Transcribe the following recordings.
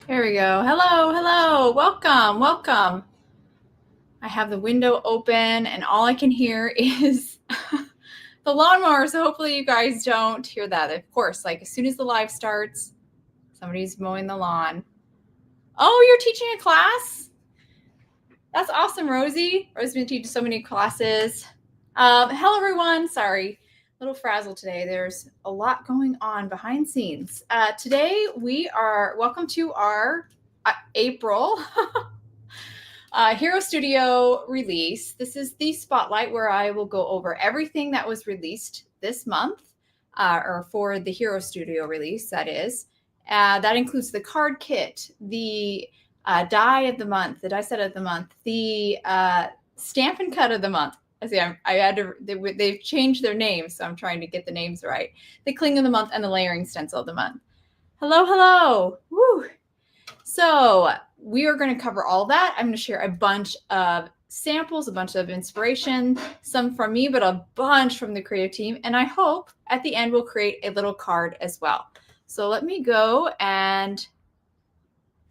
There we go. Hello, hello. Welcome, welcome. I have the window open and all I can hear is the lawnmower. So hopefully you guys don't hear that. Of course, like as soon as the live starts, somebody's mowing the lawn. Oh, you're teaching a class? That's awesome, Rosie. Rosie's been teaching so many classes. Hello, everyone. Sorry, a little frazzled today. There's a lot going on behind scenes. Today we are welcome to our April Hero Studio release. This is the spotlight where I will go over everything that was released this month, or for the Hero Studio release, that is. That includes the card kit, the die of the month, the die set of the month, the stamp and cut of the month. They've changed their names, so I'm trying to get the names right. The cling of the month and the layering stencil of the month. Hello, hello. Woo. So we are going to cover all that. I'm going to share a bunch of samples, a bunch of inspiration, some from me, but a bunch from the creative team. And I hope at the end we'll create a little card as well. So let me go and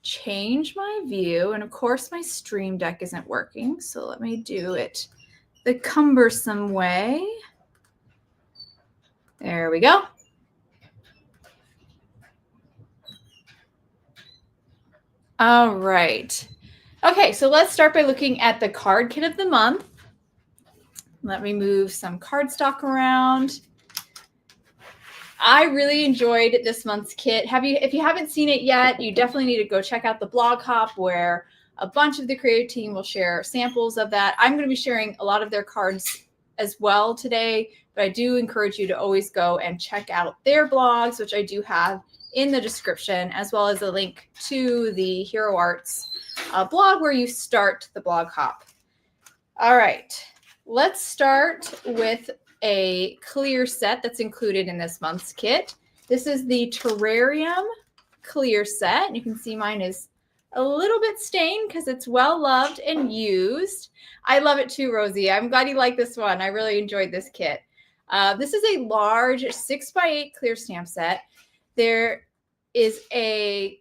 change my view. And of course, my Stream Deck isn't working. So let me do it the cumbersome way. There we go. All right. Okay, so let's start by looking at the card kit of the month. Let me move some cardstock around. I really enjoyed this month's kit. If you haven't seen it yet, you definitely need to go check out the blog hop where a bunch of the creative team will share samples of that. I'm going to be sharing a lot of their cards as well today, but I do encourage you to always go and check out their blogs, which I do have in the description, as well as a link to the Hero Arts blog where you start the blog hop. All right, let's start with a clear set that's included in this month's kit. This is the Terrarium clear set. You can see mine is a little bit stained because it's well loved and used. I love it too, Rosie. I'm glad you like this one. I really enjoyed this kit. This is a large 6x8 clear stamp set. There is a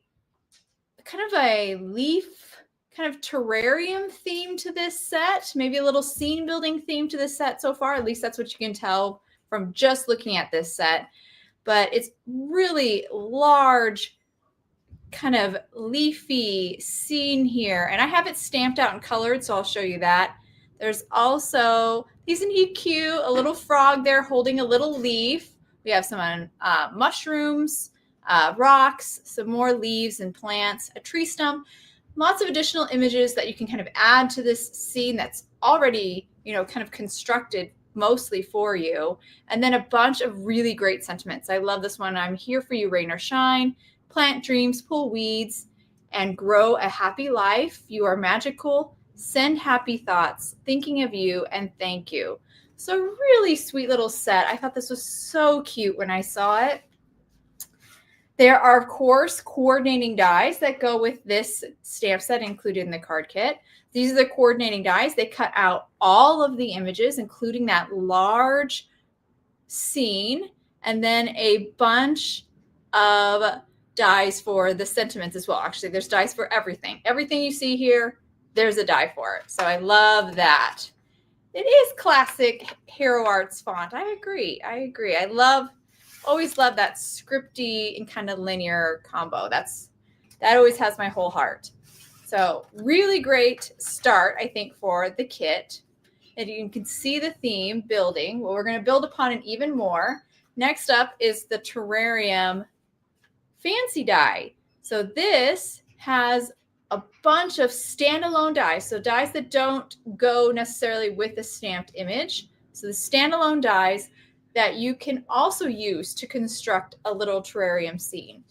kind of a leaf, kind of terrarium theme to this set, maybe a little scene building theme to this set so far. At least that's what you can tell from just looking at this set. But it's really large, kind of leafy scene here. And I have it stamped out and colored, so I'll show you that. There's also, isn't he cute? A little frog there holding a little leaf. We have some mushrooms, rocks, some more leaves and plants, a tree stump, lots of additional images that you can kind of add to this scene that's already, kind of constructed mostly for you. And then a bunch of really great sentiments. I love this one. I'm here for you, rain or shine, plant dreams, pull weeds, and grow a happy life. You are magical. Send happy thoughts, thinking of you, and thank you. So really sweet little set. I thought this was so cute when I saw it. There are, of course, coordinating dies that go with this stamp set included in the card kit. These are the coordinating dies. They cut out all of the images, including that large scene, and then a bunch of dies for the sentiments as well. Actually, there's dies for everything. Everything you see here, there's a die for it. So I love that. It is classic Hero Arts font. I agree. I always love that scripty and kind of linear combo. That always has my whole heart. So really great start, I think, for the kit. And you can see the theme building. Well, we're going to build upon it even more. Next up is the Terrarium Fancy Die. So this has a bunch of standalone dies. So dies that don't go necessarily with the stamped image. So the standalone dies that you can also use to construct a little terrarium scene.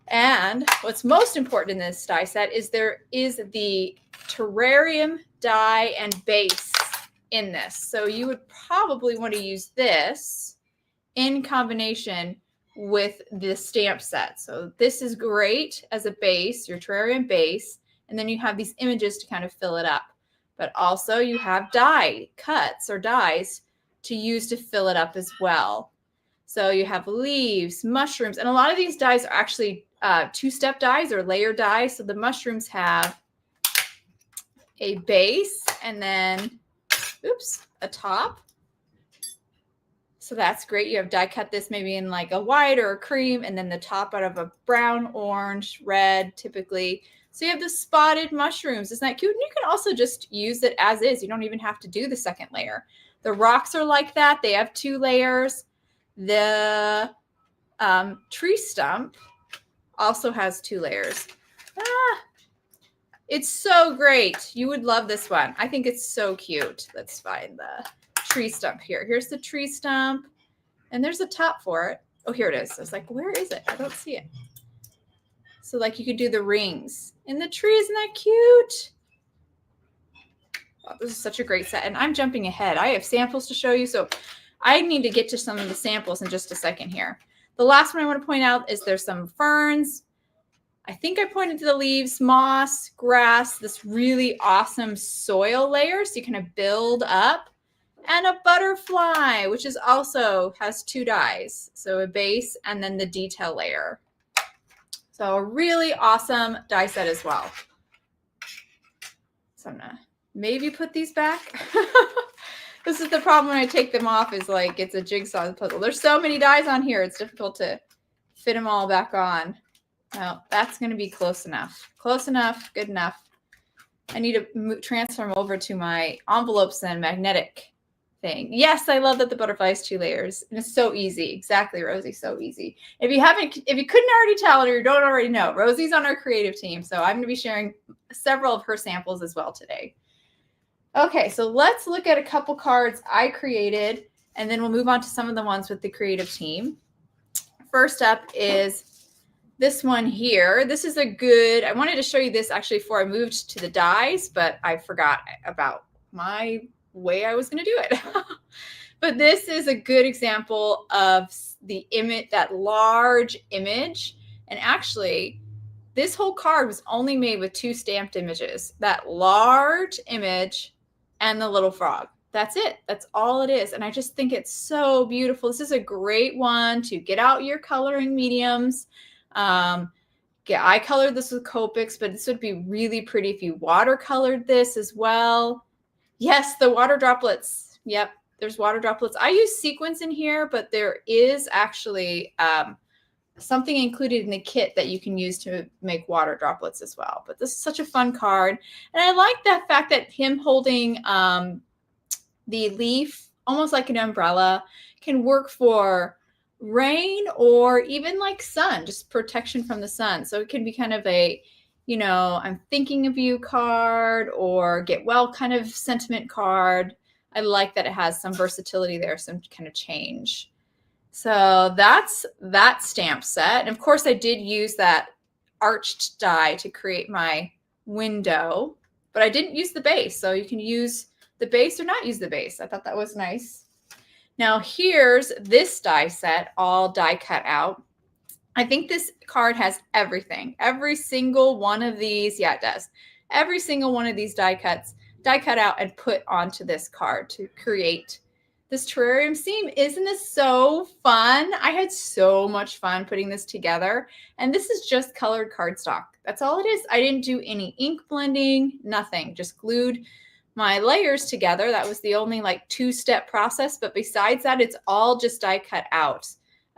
And what's most important in this die set is there is the terrarium die and base in this. So you would probably want to use this in combination with the stamp set. So this is great as a base, your terrarium base, and then you have these images to kind of fill it up. But also you have die cuts or dies to use to fill it up as well. So you have leaves, mushrooms, and a lot of these dies are actually two-step dies or layer dies. So the mushrooms have a base and then, oops, a top. So that's great. You have die cut this maybe in like a white or a cream, and then the top out of a brown, orange, red, typically. So you have the spotted mushrooms. Isn't that cute? And you can also just use it as is. You don't even have to do the second layer. The rocks are like that. They have 2 layers. The tree stump also has 2 layers. It's so great. You would love this one. I think it's so cute. Let's find the tree stump here. Here's the tree stump, and there's a top for it. Oh, here it is. I was like, where is it? I don't see it. So like you could do the rings in the tree. Isn't that cute? Oh, this is such a great set. And I'm jumping ahead. I have samples to show you. So I need to get to some of the samples in just a second here. The last one I want to point out is there's some ferns. I think I pointed to the leaves, moss, grass, this really awesome soil layer so you kind of build up. And a butterfly, which is also has 2 dies. So a base and then the detail layer. So a really awesome die set as well. So I'm gonna maybe put these back. This is the problem when I take them off, is like it's a jigsaw puzzle. There's so many dies on here. It's difficult to fit them all back on. Now that's going to be close enough. Close enough. Good enough. I need to transfer them over to my envelopes and magnetic thing. Yes, I love that the butterfly has 2 layers. And it's so easy. Exactly, Rosie. So easy. If you couldn't already tell or you don't already know, Rosie's on our creative team. So I'm going to be sharing several of her samples as well today. Okay, so let's look at a couple cards I created, and then we'll move on to some of the ones with the creative team. First up is this one here. This is a good, I wanted to show you this actually before I moved to the dies, but I forgot about my way I was going to do it. But this is a good example of the image, that large image. And actually, this whole card was only made with 2 stamped images, that large image and the little frog. That's it. That's all it is. And I just think it's so beautiful. This is a great one to get out your coloring mediums. I colored this with Copics, but this would be really pretty if you watercolored this as well. Yes, the water droplets. Yep, there's water droplets. I use sequins in here, but there is actually something included in the kit that you can use to make water droplets as well. But this is such a fun card. And I like that fact that him holding the leaf, almost like an umbrella, can work for rain or even like sun, just protection from the sun. So it can be kind of a, you know, I'm thinking of you card or get well kind of sentiment card. I like that it has some versatility there, some kind of change. So that's that stamp set. And of course I did use that arched die to create my window, but I didn't use the base. So you can use the base or not use the base. I thought that was nice. Now here's this die set, all die cut out. I think this card has everything. Every single one of these, yeah, it does. Every single one of these die cut out and put onto this card to create this terrarium scene. Isn't this so fun? I had so much fun putting this together. And this is just colored cardstock. That's all it is. I didn't do any ink blending, nothing. Just glued my layers together. That was the only like 2-step process. But besides that, it's all just die cut out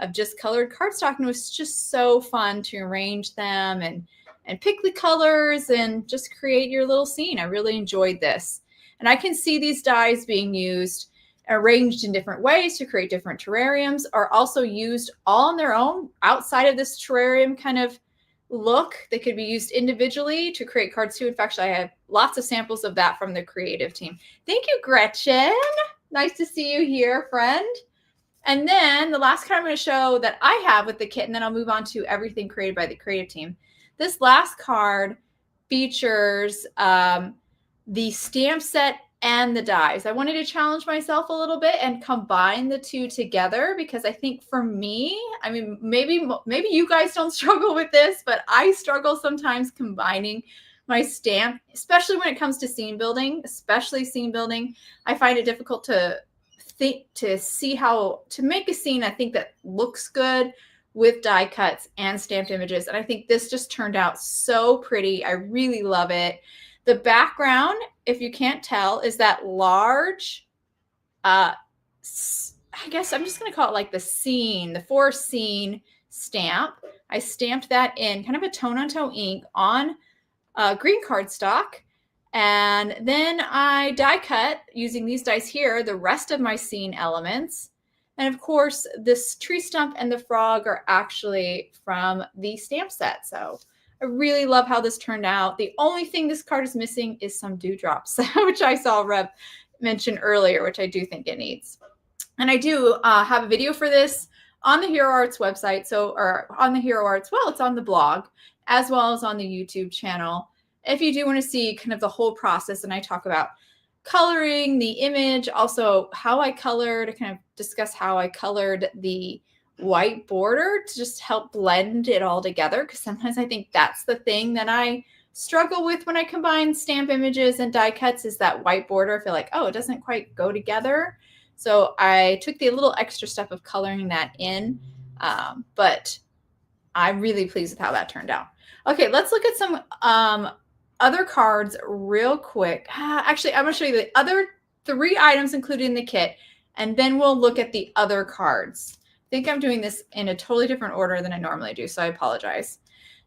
of just colored cardstock. And it was just so fun to arrange them and pick the colors and just create your little scene. I really enjoyed this. And I can see these dies being used, arranged in different ways to create different terrariums, are also used all on their own outside of this terrarium kind of look. They could be used individually to create cards too. In fact, I have lots of samples of that from the creative team. Thank you, Gretchen. Nice to see you here, friend. And then the last card I'm going to show that I have with the kit, and then I'll move on to everything created by the creative team. This last card features the stamp set and the dies. I wanted to challenge myself a little bit and combine the 2 together, because I think for me, I mean, maybe you guys don't struggle with this, but I struggle sometimes combining my stamp, especially when it comes to scene building, I find it difficult to see how to make a scene I think that looks good with die cuts and stamped images. And I think this just turned out so pretty. I really love it. The background, if you can't tell, is that large, I guess I'm just going to call it like the scene, the for scene stamp. I stamped that in kind of a tone-on-tone ink on green cardstock. And then I die cut using these dies here, the rest of my scene elements. And of course, this tree stump and the frog are actually from the stamp set. So I really love how this turned out. The only thing this card is missing is some dewdrops, which I saw Reb mention earlier, which I do think it needs. And I do have a video for this on the Hero Arts website. Or on the Hero Arts, well, it's on the blog as well as on the YouTube channel. If you do want to see kind of the whole process, and I talk about coloring the image, also how I colored, to kind of discuss how I colored the white border to just help blend it all together. Because sometimes I think that's the thing that I struggle with when I combine stamp images and die cuts, is that white border. I feel like, oh, it doesn't quite go together. So I took the little extra step of coloring that in, but I'm really pleased with how that turned out. Okay, let's look at some other cards real quick. Actually, I'm going to show you the other 3 items included in the kit, and then we'll look at the other cards. I think I'm doing this in a totally different order than I normally do, so I apologize.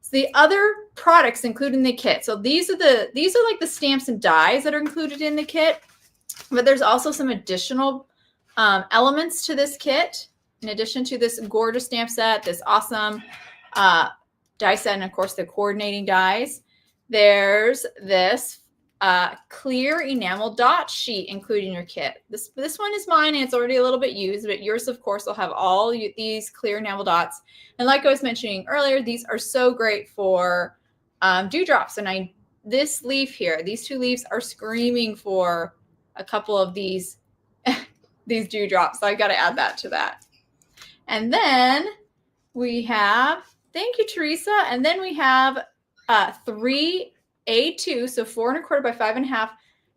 So the other products included in the kit. So these are like the stamps and dies that are included in the kit, but there's also some additional elements to this kit. In addition to this gorgeous stamp set, this awesome die set, and of course the coordinating dies, there's this clear enamel dot sheet included in your kit. This one is mine, and it's already a little bit used, but yours, of course, will have all these clear enamel dots. And like I was mentioning earlier, these are so great for dewdrops. And this leaf here, these 2 leaves are screaming for a couple of these these dewdrops. So I got to add that to that. And then we have, thank you, Teresa. And then we have 3 A2, so 4 1/4 by 5 1/2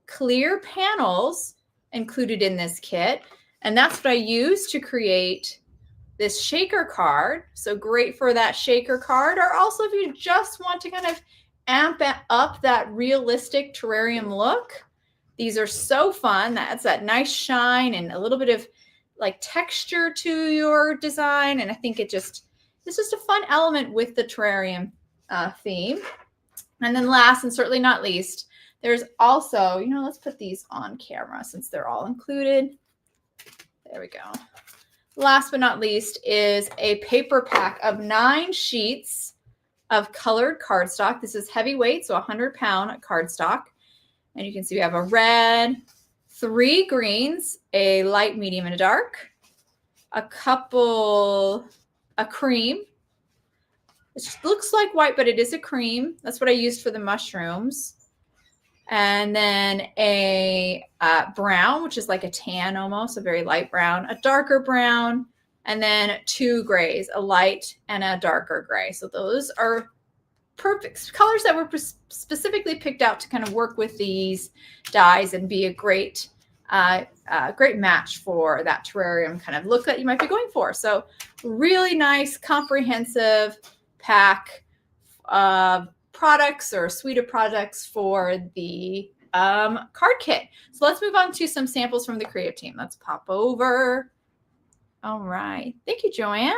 clear panels included in this kit. And that's what I used to create this shaker card. So great for that shaker card. Or also if you just want to kind of amp up that realistic terrarium look. These are so fun. That's that nice shine and a little bit of like texture to your design. And I think it's just a fun element with the terrarium theme. And then last and certainly not least, there's also, let's put these on camera since they're all included. There we go. Last but not least is a paper pack of 9 sheets of colored cardstock. This is heavyweight, so 100-pound cardstock. And you can see we have a red, 3 greens, a light, medium, and a dark, a cream. It looks like white, but it is a cream. That's what I used for the mushrooms. And then a brown, which is like a tan almost, a very light brown, a darker brown, and then 2 grays, a light and a darker gray. So those are perfect colors that were specifically picked out to kind of work with these dies and be a great match for that terrarium kind of look that you might be going for. So really nice, comprehensive pack of products or a suite of products for the card kit. So let's move on to some samples from the creative team. Let's pop over. All right. Thank you, Joanne.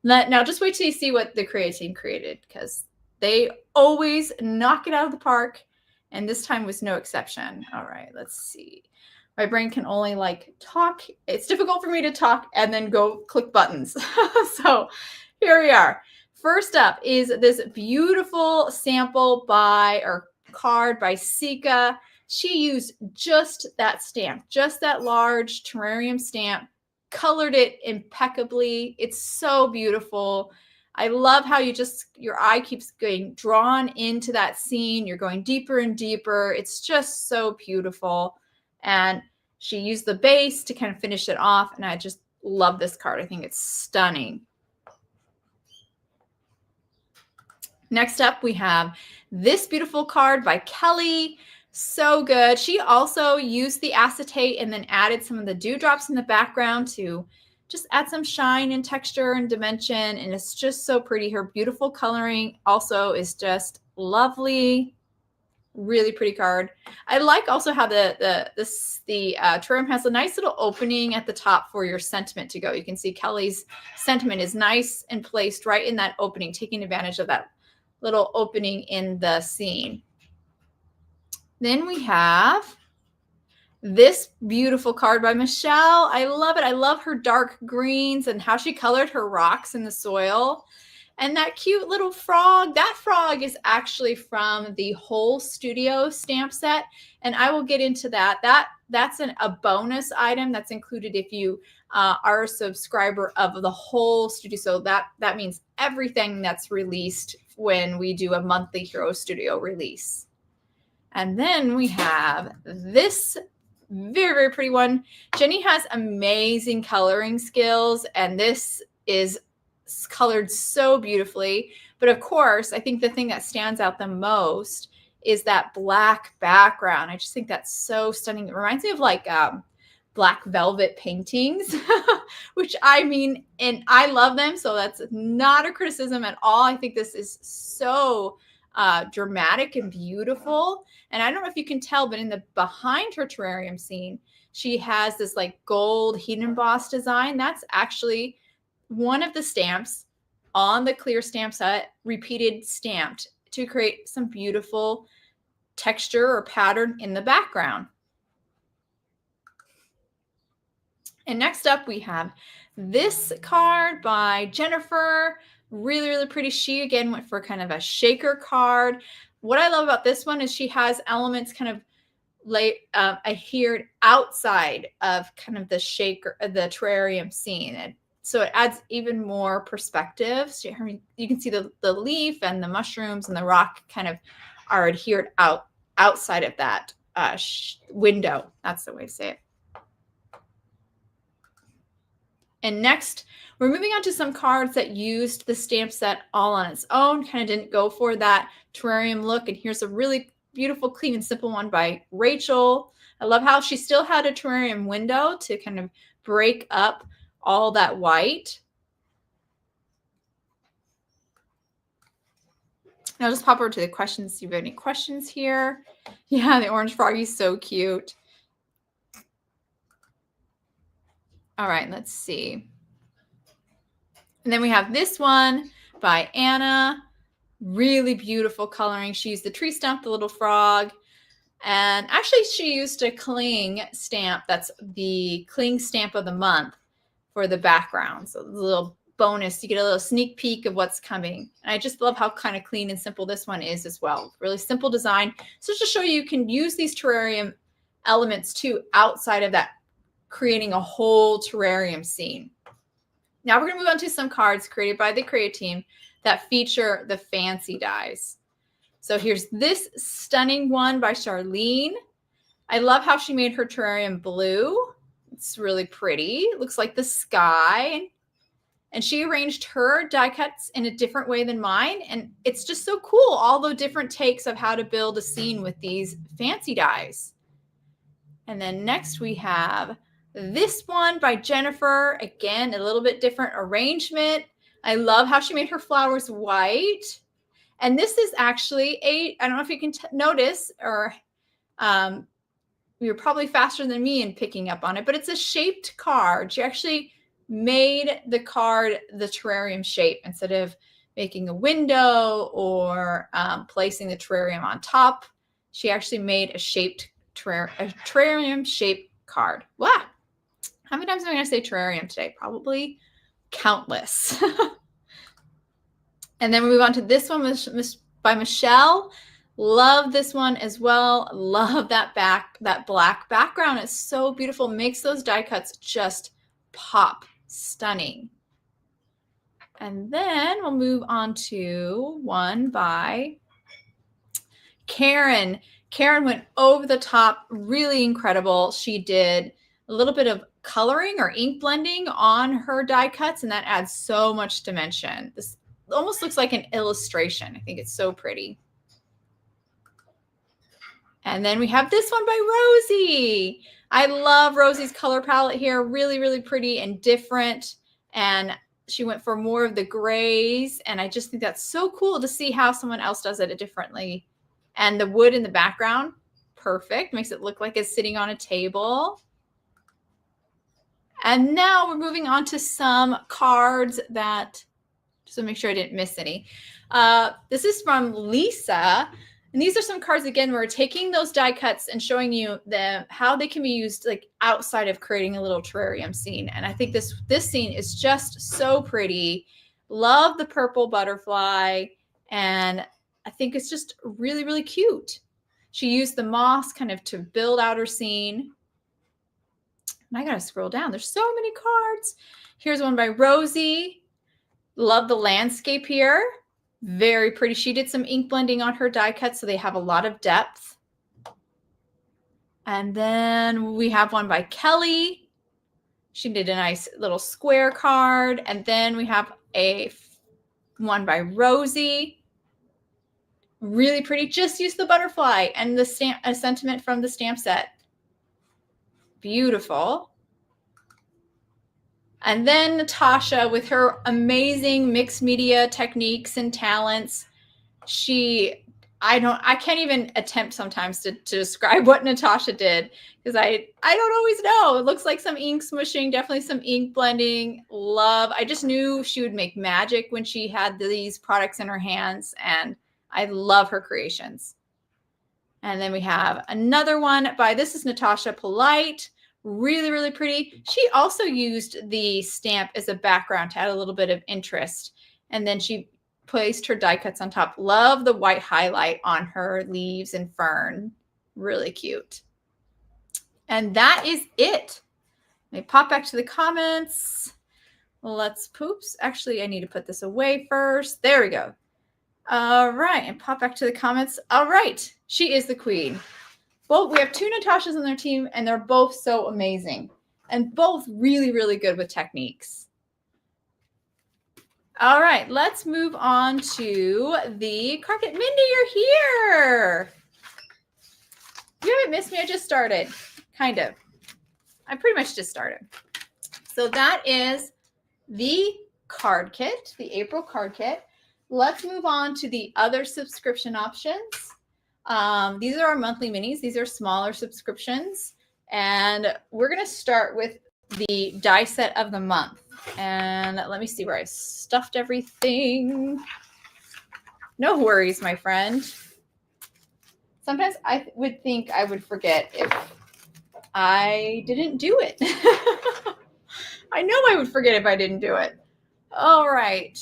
Now just wait till you see what the creative team created, because they always knock it out of the park, and this time was no exception. All right, let's see. My brain can only talk. It's difficult for me to talk and then go click buttons. So here we are. First up is this beautiful sample card by Sika. She used just that stamp, just that large terrarium stamp, colored it impeccably. It's so beautiful. I love how your eye keeps getting drawn into that scene. You're going deeper and deeper. It's just so beautiful. And she used the base to kind of finish it off. And I just love this card. I think it's stunning. Next up, we have this beautiful card by Kelly. So good. She also used the acetate and then added some of the dewdrops in the background to just add some shine and texture and dimension, and it's just so pretty. Her beautiful coloring also is just lovely. Really pretty card. I like also how the terarium has a nice little opening at the top for your sentiment to go. You can see Kelly's sentiment is nice and placed right in that opening, taking advantage of that little opening in the scene. Then we have this beautiful card by Michelle. I love it. I love her dark greens and how she colored her rocks in the soil. And that cute little frog, that frog is actually from the whole studio stamp set. And I will get into that. That's a bonus item that's included if you are a subscriber of the whole studio. So that means everything that's released when we do a monthly Hero Studio release. And then we have this very, very pretty one. Jenny has amazing coloring skills, and this is colored so beautifully. But of course, I think the thing that stands out the most is that black background. I just think that's so stunning. It reminds me of like black velvet paintings, which I mean, and I love them. So that's not a criticism at all. I think this is so dramatic and beautiful. And I don't know if you can tell, but in the behind her terrarium scene, she has this like gold heat embossed design. That's actually one of the stamps on the clear stamp set, repeated stamped to create some beautiful texture or pattern in the background. And next up, we have this card by Jennifer. Really, really pretty. She, again, went for kind of a shaker card. What I love about this one is she has elements kind of adhered outside of kind of the shaker, the terrarium scene. And so it adds even more perspective. So you can see the leaf and the mushrooms and the rock kind of are adhered outside of that window. That's the way to say it. And next, we're moving on to some cards that used the stamp set all on its own, kind of didn't go for that terrarium look. And here's a really beautiful, clean and simple one by Rachel. I love how she still had a terrarium window to kind of break up all that white. Now I'll just pop over to the questions, see if you have any questions here. Yeah, the orange froggy is so cute. All right, let's see. And then we have this one by Anna. Really beautiful coloring. She used the tree stump, the little frog. And actually, she used a cling stamp. That's the cling stamp of the month for the background. So a little bonus. You get a little sneak peek of what's coming. And I just love how kind of clean and simple this one is as well. Really simple design. So just to show you can use these terrarium elements too outside of that, creating a whole terrarium scene. Now we're going to move on to some cards created by the Create team that feature the fancy dies. So here's this stunning one by Charlene. I love how she made her terrarium blue. It's really pretty. It looks like the sky. And she arranged her die cuts in a different way than mine. And it's just so cool, all the different takes of how to build a scene with these fancy dies. And then next we have this one by Jennifer. Again, a little bit different arrangement. I love how she made her flowers white. And this is actually I don't know if you can notice, or you're probably faster than me in picking up on it, but it's a shaped card. She actually made the card the terrarium shape instead of making a window or placing the terrarium on top. She actually made a terrarium shaped card. Wow. How many times am I going to say terrarium today? Probably countless. And then we move on to this one by Michelle. Love this one as well. Love that black background. It's so beautiful. Makes those die cuts just pop. Stunning. And then we'll move on to one by Karen. Karen went over the top. Really incredible. She did a little bit of coloring or ink blending on her die cuts, and that adds so much dimension. This almost looks like an illustration. I think it's so pretty. And then we have this one by Rosie. I love Rosie's color palette here. Really, really pretty and different. And she went for more of the grays. And I just think that's so cool to see how someone else does it differently. And the wood in the background, perfect. Makes it look like it's sitting on a table. And now we're moving on to some cards that, just to make sure I didn't miss any. This is from Lisa. And these are some cards, again, we're taking those die cuts and showing you how they can be used like outside of creating a little terrarium scene. And I think this scene is just so pretty. Love the purple butterfly. And I think it's just really, really cute. She used the moss kind of to build out her scene. And I got to scroll down. There's so many cards. Here's one by Rosie. Love the landscape here. Very pretty. She did some ink blending on her die cuts, so they have a lot of depth. And then we have one by Kelly. She did a nice little square card. And then we have one by Rosie. Really pretty. Just use the butterfly and the sentiment from the stamp set. Beautiful. And then Natasha, with her amazing mixed media techniques and talents, I can't even attempt sometimes to describe what Natasha did, because I don't always know. It looks like some ink smooshing, definitely some ink blending. Love. I just knew she would make magic when she had these products in her hands, and I love her creations. And then we have another one this is Natasha Polite. Really, really pretty. She also used the stamp as a background to add a little bit of interest. And then she placed her die cuts on top. Love the white highlight on her leaves and fern. Really cute. And that is it. Let me pop back to the comments. Actually, I need to put this away first. There we go. All right. And pop back to the comments. All right. She is the queen. Well, we have two Natashas on their team, and they're both so amazing and both really, really good with techniques. All right, let's move on to the card kit. Mindy, you're here. You haven't missed me. I just started, kind of. I pretty much just started. So that is the card kit, the April card kit. Let's move on to the other subscription options. These are our monthly minis. These are smaller subscriptions. And we're going to start with the die set of the month. And let me see where I stuffed everything. No worries, my friend. Sometimes I would think I would forget if I didn't do it. I know I would forget if I didn't do it. All right.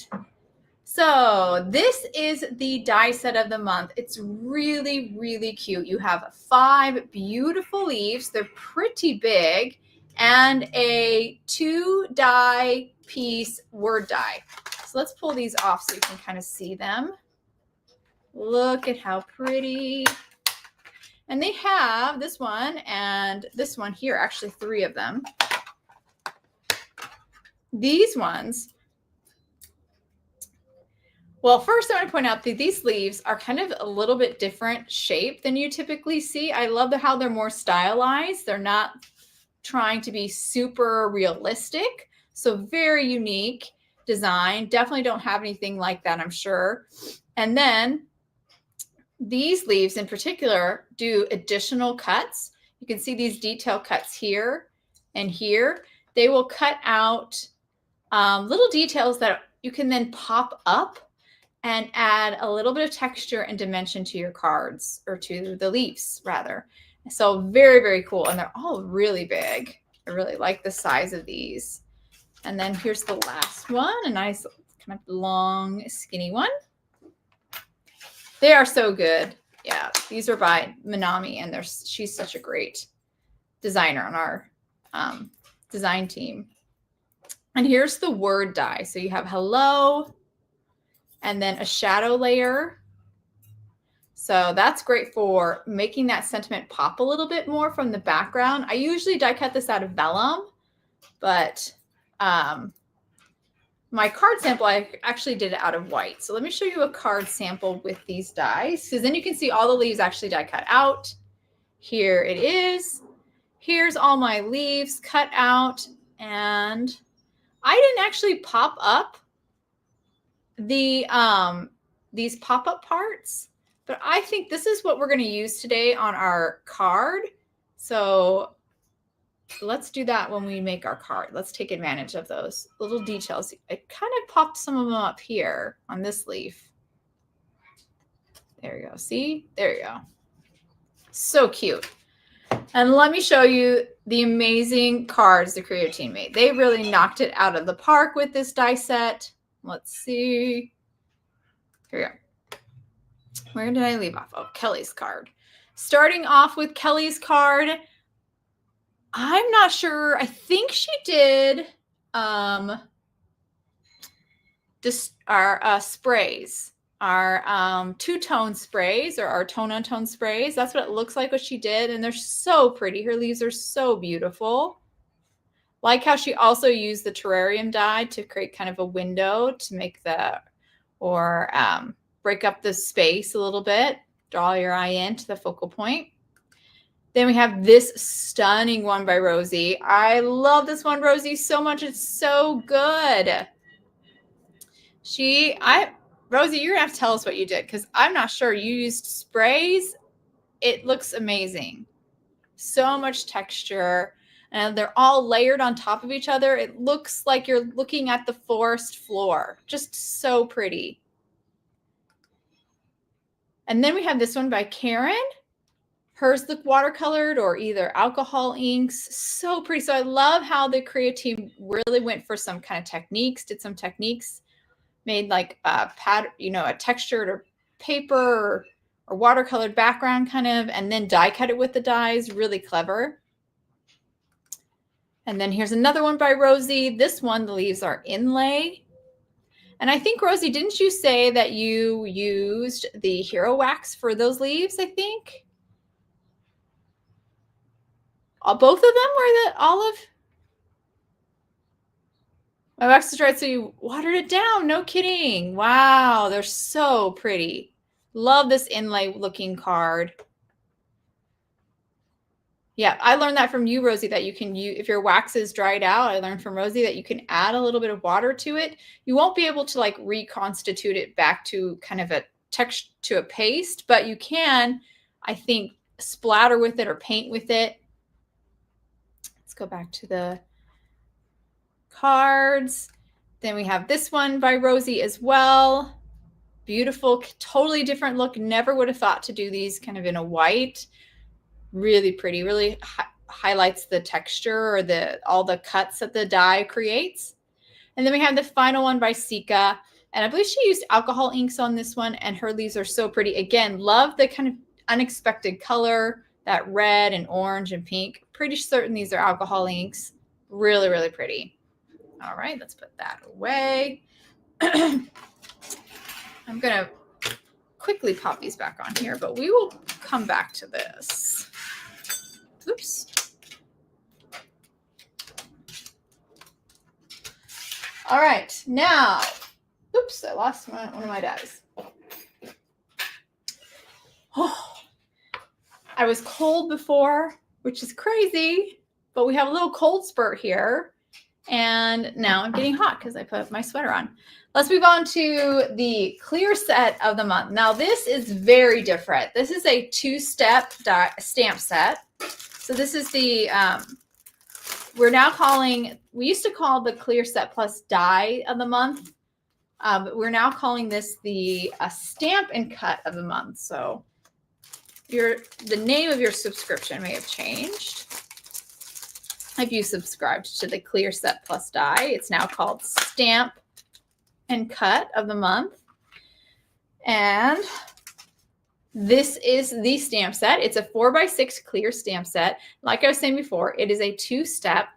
So this is the die set of the month. It's really, really cute. You have 5 beautiful leaves. They're pretty big, and a 2-die piece word die. So let's pull these off so you can kind of see them. Look at how pretty. And they have this one and this one here, actually 3 of them. These ones, well, first I want to point out that these leaves are kind of a little bit different shape than you typically see. I love how they're more stylized. They're not trying to be super realistic. So very unique design. Definitely don't have anything like that, I'm sure. And then these leaves in particular do additional cuts. You can see these detail cuts here and here. They will cut out little details that you can then pop up and add a little bit of texture and dimension to your cards, or to the leaves rather. So very, very cool. And they're all really big. I really like the size of these. And then here's the last one, a nice kind of long, skinny one. They are so good. Yeah, these are by Manami, and she's such a great designer on our design team. And here's the word die. So you have hello, and then a shadow layer. So that's great for making that sentiment pop a little bit more from the background. I usually die cut this out of vellum, but my card sample, I actually did it out of white. So let me show you a card sample with these dies, because then you can see all the leaves actually die cut out. Here it is. Here's all my leaves cut out, and I didn't actually pop up the these pop-up parts, but I think this is what we're going to use today on our card. So let's do that when we make our card. Let's take advantage of those little details. I kind of popped some of them up here on this leaf. There you go. See? There you go. So cute. And let me show you the amazing cards the Creative team made. They really knocked it out of the park with this die set. Let's see. Here we go. Where did I leave off? Oh, Kelly's card. Starting off with Kelly's card. I'm not sure. I think she did just our sprays, our two-tone sprays, or our tone-on-tone sprays. That's what it looks like what she did, and they're so pretty. Her leaves are so beautiful. Like how she also used the terrarium die to create kind of a window to make the, or break up the space a little bit, draw your eye into the focal point. Then we have this stunning one by Rosie. I love this one, Rosie, so much. It's so good. Rosie, you're gonna have to tell us what you did, because I'm not sure. You used sprays. It looks amazing. So much texture, and they're all layered on top of each other. It looks like you're looking at the forest floor. Just so pretty. And then we have this one by Karen. Hers look watercolored or either alcohol inks. So pretty. So I love how the Creative team really went for some kind of techniques, did some techniques, made like a pattern, a textured or paper or watercolored background kind of, and then die cut it with the dies. Really clever. And then here's another one by Rosie. This one, the leaves are inlay. And I think, Rosie, didn't you say that you used the Hero Wax for those leaves, I think? Both of them were the olive? My wax is dried, so you watered it down. No kidding. Wow, they're so pretty. Love this inlay looking card. Yeah, I learned that from you, Rosie, that you can use, if your wax is dried out, I learned from Rosie that you can add a little bit of water to it. You won't be able to like reconstitute it back to kind of a texture, to a paste, but you can, I think, splatter with it or paint with it. Let's go back to the cards. Then we have this one by Rosie as well. Beautiful, totally different look. Never would have thought to do these kind of in a white. Really pretty, really highlights the texture or all the cuts that the die creates. And then we have the final one by Sika. And I believe she used alcohol inks on this one, and her leaves are so pretty. Again, love the kind of unexpected color, that red and orange and pink. Pretty certain these are alcohol inks. Really, really pretty. All right, let's put that away. I'm going to quickly pop these back on here, but we will come back to this. Oops. All right, now, oops, I lost one of my dies. Oh, I was cold before, which is crazy, but we have a little cold spurt here. And now I'm getting hot because I put my sweater on. Let's move on to the clear set of the month. Now, this is very different. This is a two-step stamp set. So this is the, we used to call the clear set plus die of the month, but we're now calling this the stamp and cut of the month. So the name of your subscription may have changed. If you subscribed to the clear set plus die, it's now called stamp and cut of the month. And this is the stamp set. It's a 4x6 clear stamp set. Like I was saying before, it is a two-step.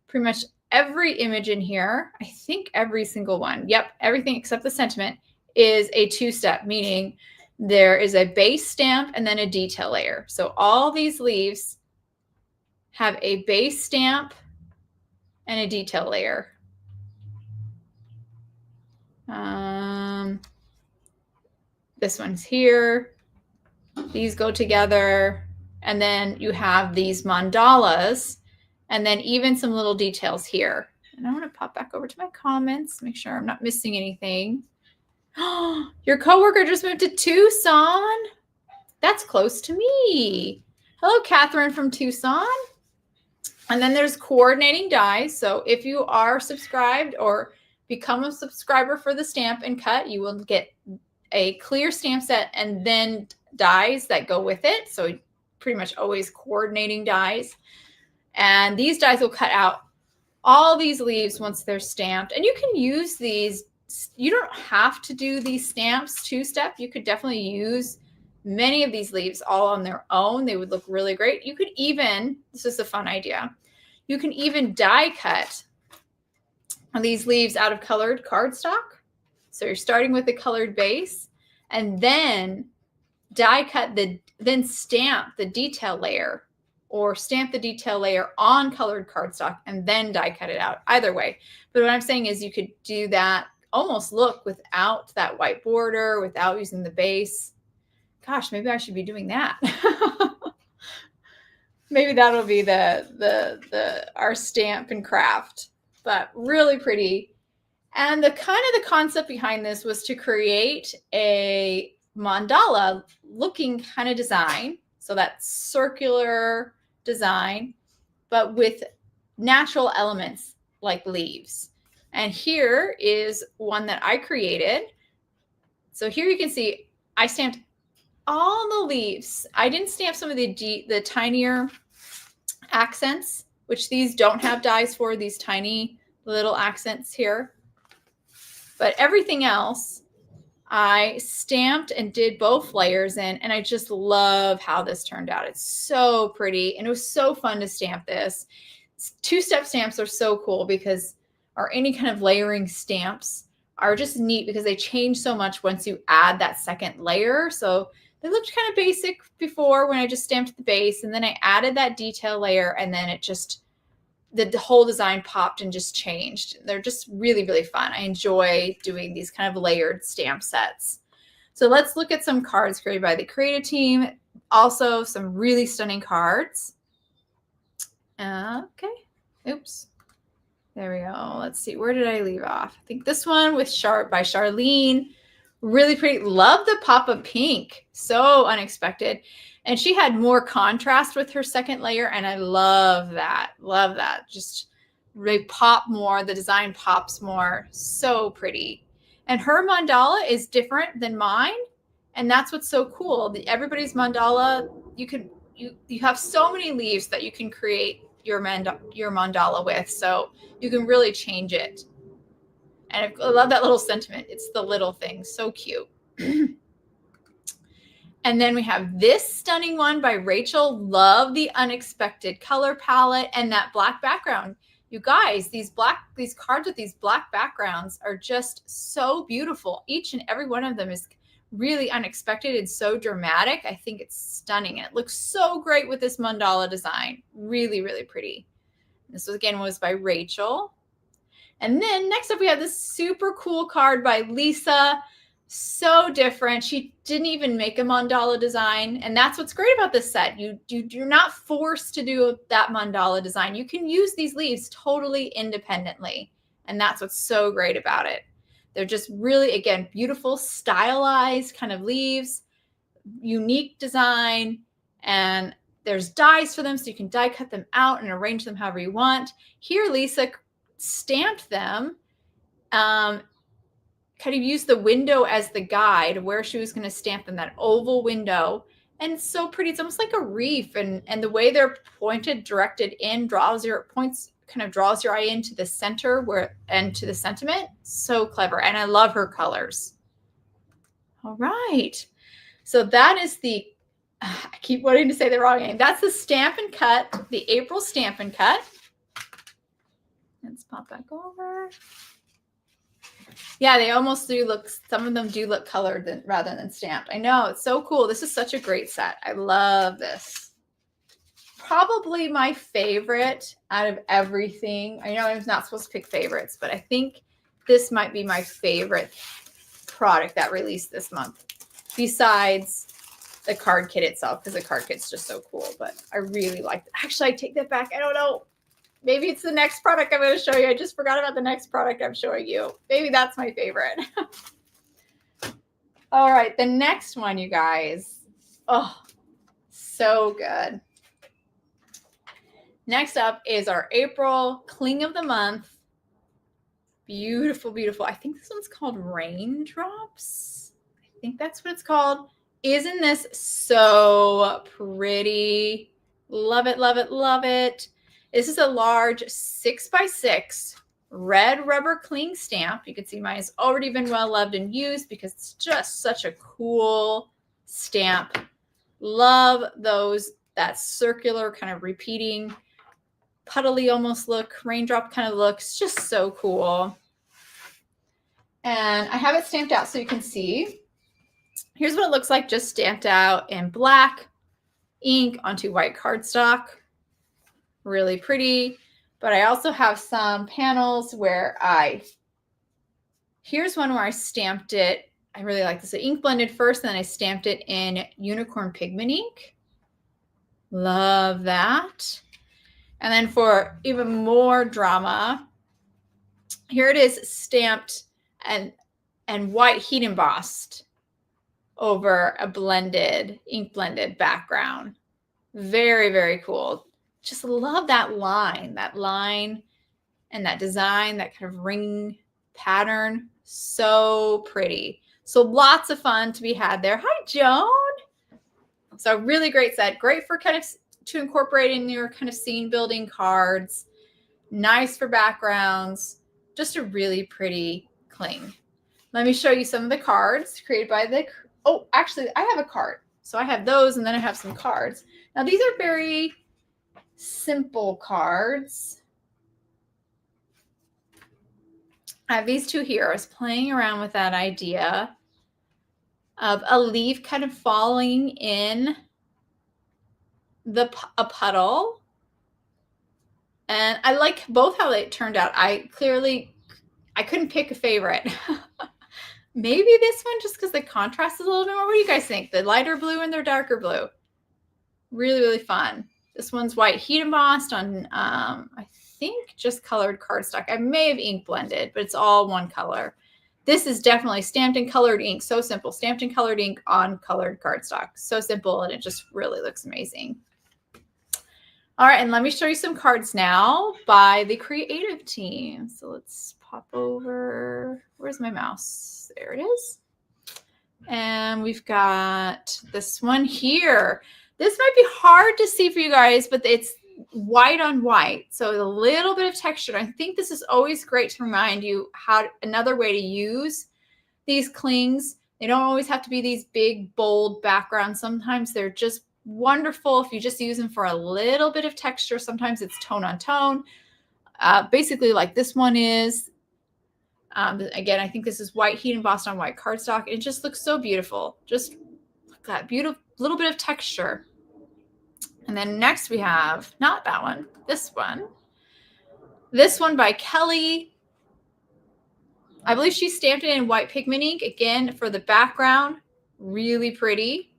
Pretty much every image in here, I think every single one, yep, everything except the sentiment is a two-step, meaning there is a base stamp and then a detail layer. So all these leaves have a base stamp and a detail layer. This one's here. These go together, And then you have these mandalas, and then even some little details here. And I want to pop back over to my comments, make sure I'm not missing anything. Your coworker just moved to Tucson. That's close to me. Hello, Catherine from Tucson. And then there's coordinating dies. So if you are subscribed or become a subscriber for the Stamp and Cut, you will get a clear stamp set and then dies that go with it. So pretty much always coordinating dies. And these dies will cut out all these leaves once they're stamped. And you can use these. You don't have to do these stamps two-step. You could definitely use many of these leaves all on their own. They would look really great. You could even, this is a fun idea, you can even die cut these leaves out of colored cardstock. So you're starting with a colored base and then die cut then stamp the detail layer, or stamp the detail layer on colored cardstock and then die cut it out. Either way. But what I'm saying is you could do that almost look without that white border, without using the base. Gosh, maybe I should be doing that. Maybe that'll be our stamp and craft, but really pretty. And the concept behind this was to create a mandala looking kind of design. So that circular design, but with natural elements like leaves. And here is one that I created. So here you can see I stamped all the leaves. I didn't stamp some of the tinier accents, which these don't have dies for, these tiny little accents here. But everything else I stamped and did both layers in, and I just love how this turned out. It's so pretty, and it was so fun to stamp this. Two-step stamps are so cool because, or any kind of layering stamps are just neat because they change so much once you add that second layer. So they looked kind of basic before when I just stamped the base, and then I added that detail layer, and then it just, the whole design popped and just changed. They're just really, really fun. I enjoy doing these kind of layered stamp sets. So let's look at some cards created by the creative team. Also some really stunning cards. Okay. Oops. There we go. Let's see. Where did I leave off? I think this one with by Charlene. Really pretty. Love the pop of pink. So unexpected. And she had more contrast with her second layer, and I love that. Love that. Just they pop more. The design pops more. So pretty. And her mandala is different than mine, and that's what's so cool. Everybody's mandala, you have so many leaves that you can create your mandala with, so you can really change it. And I love that little sentiment. It's the little things. So cute. And then we have this stunning one by Rachel. Love the unexpected color palette and that black background. You guys, these cards with these black backgrounds are just so beautiful. Each and every one of them is really unexpected and so dramatic. I think it's stunning. And it looks so great with this mandala design. Really, really pretty. This was by Rachel. And then next up, we have this super cool card by Lisa. So different. She didn't even make a mandala design. And that's what's great about this set. You're not forced to do that mandala design. You can use these leaves totally independently. And that's what's so great about it. They're just really, again, beautiful, stylized kind of leaves, unique design, and there's dies for them, so you can die cut them out and arrange them however you want. Here, Lisa stamped them, kind of used the window as the guide where she was going to stamp them, that oval window. And it's so pretty. It's almost like a reef, and the way they're pointed, directed in, draws your eye into the center and to the sentiment. So clever. And I love her colors. All right. So that is I keep wanting to say the wrong name. That's the Stamp and Cut, the April Stamp and Cut. Let's pop back over. Yeah, they almost do look, some of them do look colored rather than stamped. I know, it's so cool. This is such a great set. I love this. Probably my favorite out of everything. I know I'm not supposed to pick favorites, but I think this might be my favorite product that released this month. Besides the card kit itself because the card kit's just so cool. But I really like it. Actually, I take that back. I don't know. Maybe it's the next product I'm going to show you. I just forgot about the next product I'm showing you. Maybe that's my favorite. All right, the next one, you guys. Oh, so good. Next up is our April Cling of the Month. Beautiful, beautiful. I think this one's called Raindrops. I think that's what it's called. Isn't this so pretty? Love it, love it, love it. This is a large 6x6 red rubber cling stamp. You can see mine has already been well loved and used because it's just such a cool stamp. Love that circular kind of repeating, puddly almost look, raindrop kind of look. It's just so cool. And I have it stamped out so you can see. Here's what it looks like just stamped out in black ink onto white cardstock. Really pretty. But I also have some panels where here's one where I stamped it. I really like this. I ink blended first, and then I stamped it in unicorn pigment ink. Love that. And then for even more drama, here it is stamped and white heat embossed over a ink blended background. Very, very cool. Just love that line and that design, that kind of ring pattern. So pretty. So lots of fun to be had there. Hi, Joan. So really great set. Great for kind of to incorporate in your kind of scene building cards. Nice for backgrounds. Just a really pretty cling. Let me show you some of the cards created by oh, actually, I have a card. So I have those, and then I have some cards. Now, these are very simple cards. I have these two here. I was playing around with that idea of a leaf kind of falling in a puddle. And I like both how they turned out. I couldn't pick a favorite. Maybe this one, just because the contrast is a little bit more. What do you guys think? The lighter blue and the darker blue. Really, really fun. This one's white heat embossed on, I think, just colored cardstock. I may have ink blended, but it's all one color. This is definitely stamped in colored ink. So simple. Stamped in colored ink on colored cardstock. So simple, and it just really looks amazing. All right, and let me show you some cards now by the creative team. So let's pop over. Where's my mouse? There it is. And we've got this one here. This might be hard to see for you guys, but it's white on white. So a little bit of texture. I think this is always great to remind you how another way to use these clings. They don't always have to be these big, bold backgrounds. Sometimes they're just wonderful if you just use them for a little bit of texture. Sometimes it's tone on tone. Basically like this one is. Again, I think this is white heat embossed on white cardstock. It just looks so beautiful. Just look at that beautiful little bit of texture. And then next we have, not that one, this one. This one by Kelly. I believe she stamped it in white pigment ink. Again, for the background, really pretty.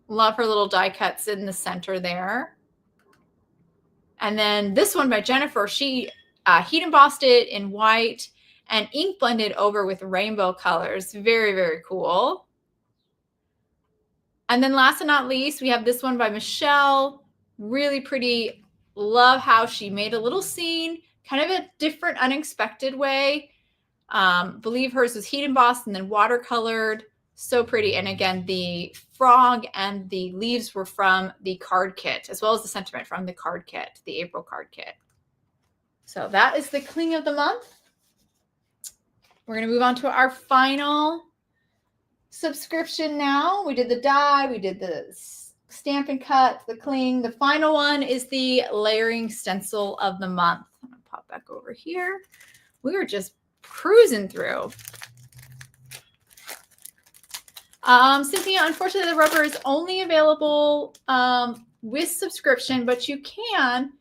Love her little die cuts in the center there. And then this one by Jennifer, she heat embossed it in white and ink blended over with rainbow colors. Very, very cool. And then last but not least, we have this one by Michelle. Really pretty. Love how she made a little scene, kind of a different, unexpected way. Believe hers was heat embossed and then watercolored. So pretty. And again, the frog and the leaves were from the card kit, as well as the sentiment from the card kit, the April card kit. So that is the cling of the month. We're going to move on to our final subscription now. We did the die, we did the stamp and cut, the cling. The final one is the layering stencil of the month. I'm going to pop back over here. We were just cruising through. Cynthia, unfortunately, the rubber is only available with subscription, but you can,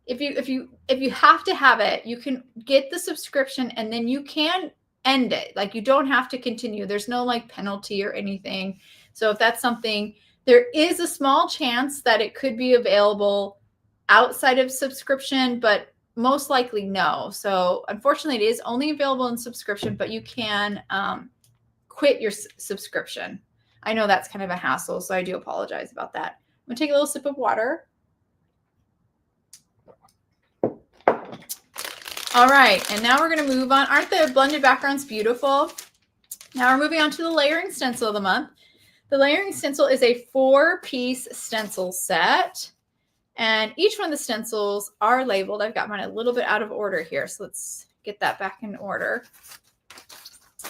if you have to have it, you can get the subscription, and then you can end it. Like you don't have to continue. There's no like penalty or anything. So if that's something, there is a small chance that it could be available outside of subscription, but most likely no. So unfortunately, it is only available in subscription, but you can quit your subscription. I know that's kind of a hassle, so I do apologize about that. I'm gonna take a little sip of water. All right, and now we're gonna move on. Aren't the blended backgrounds beautiful? Now we're moving on to the layering stencil of the month. The layering stencil is a 4-piece stencil set, and each one of the stencils are labeled. I've got mine a little bit out of order here, so let's get that back in order.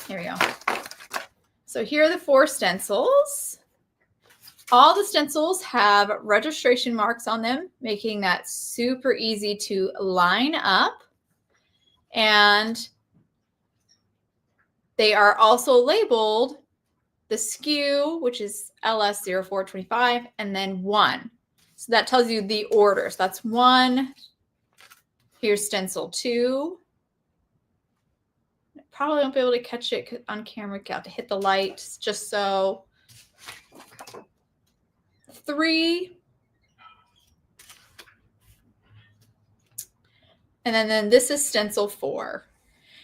Here we go. So here are the 4 stencils. All the stencils have registration marks on them, making that super easy to line up. And they are also labeled the SKU, which is LS0425, and then 1. So that tells you the order. So that's 1. Here's stencil 2. Probably won't be able to catch it on camera. Got to hit the light just so. 3. And then this is stencil 4.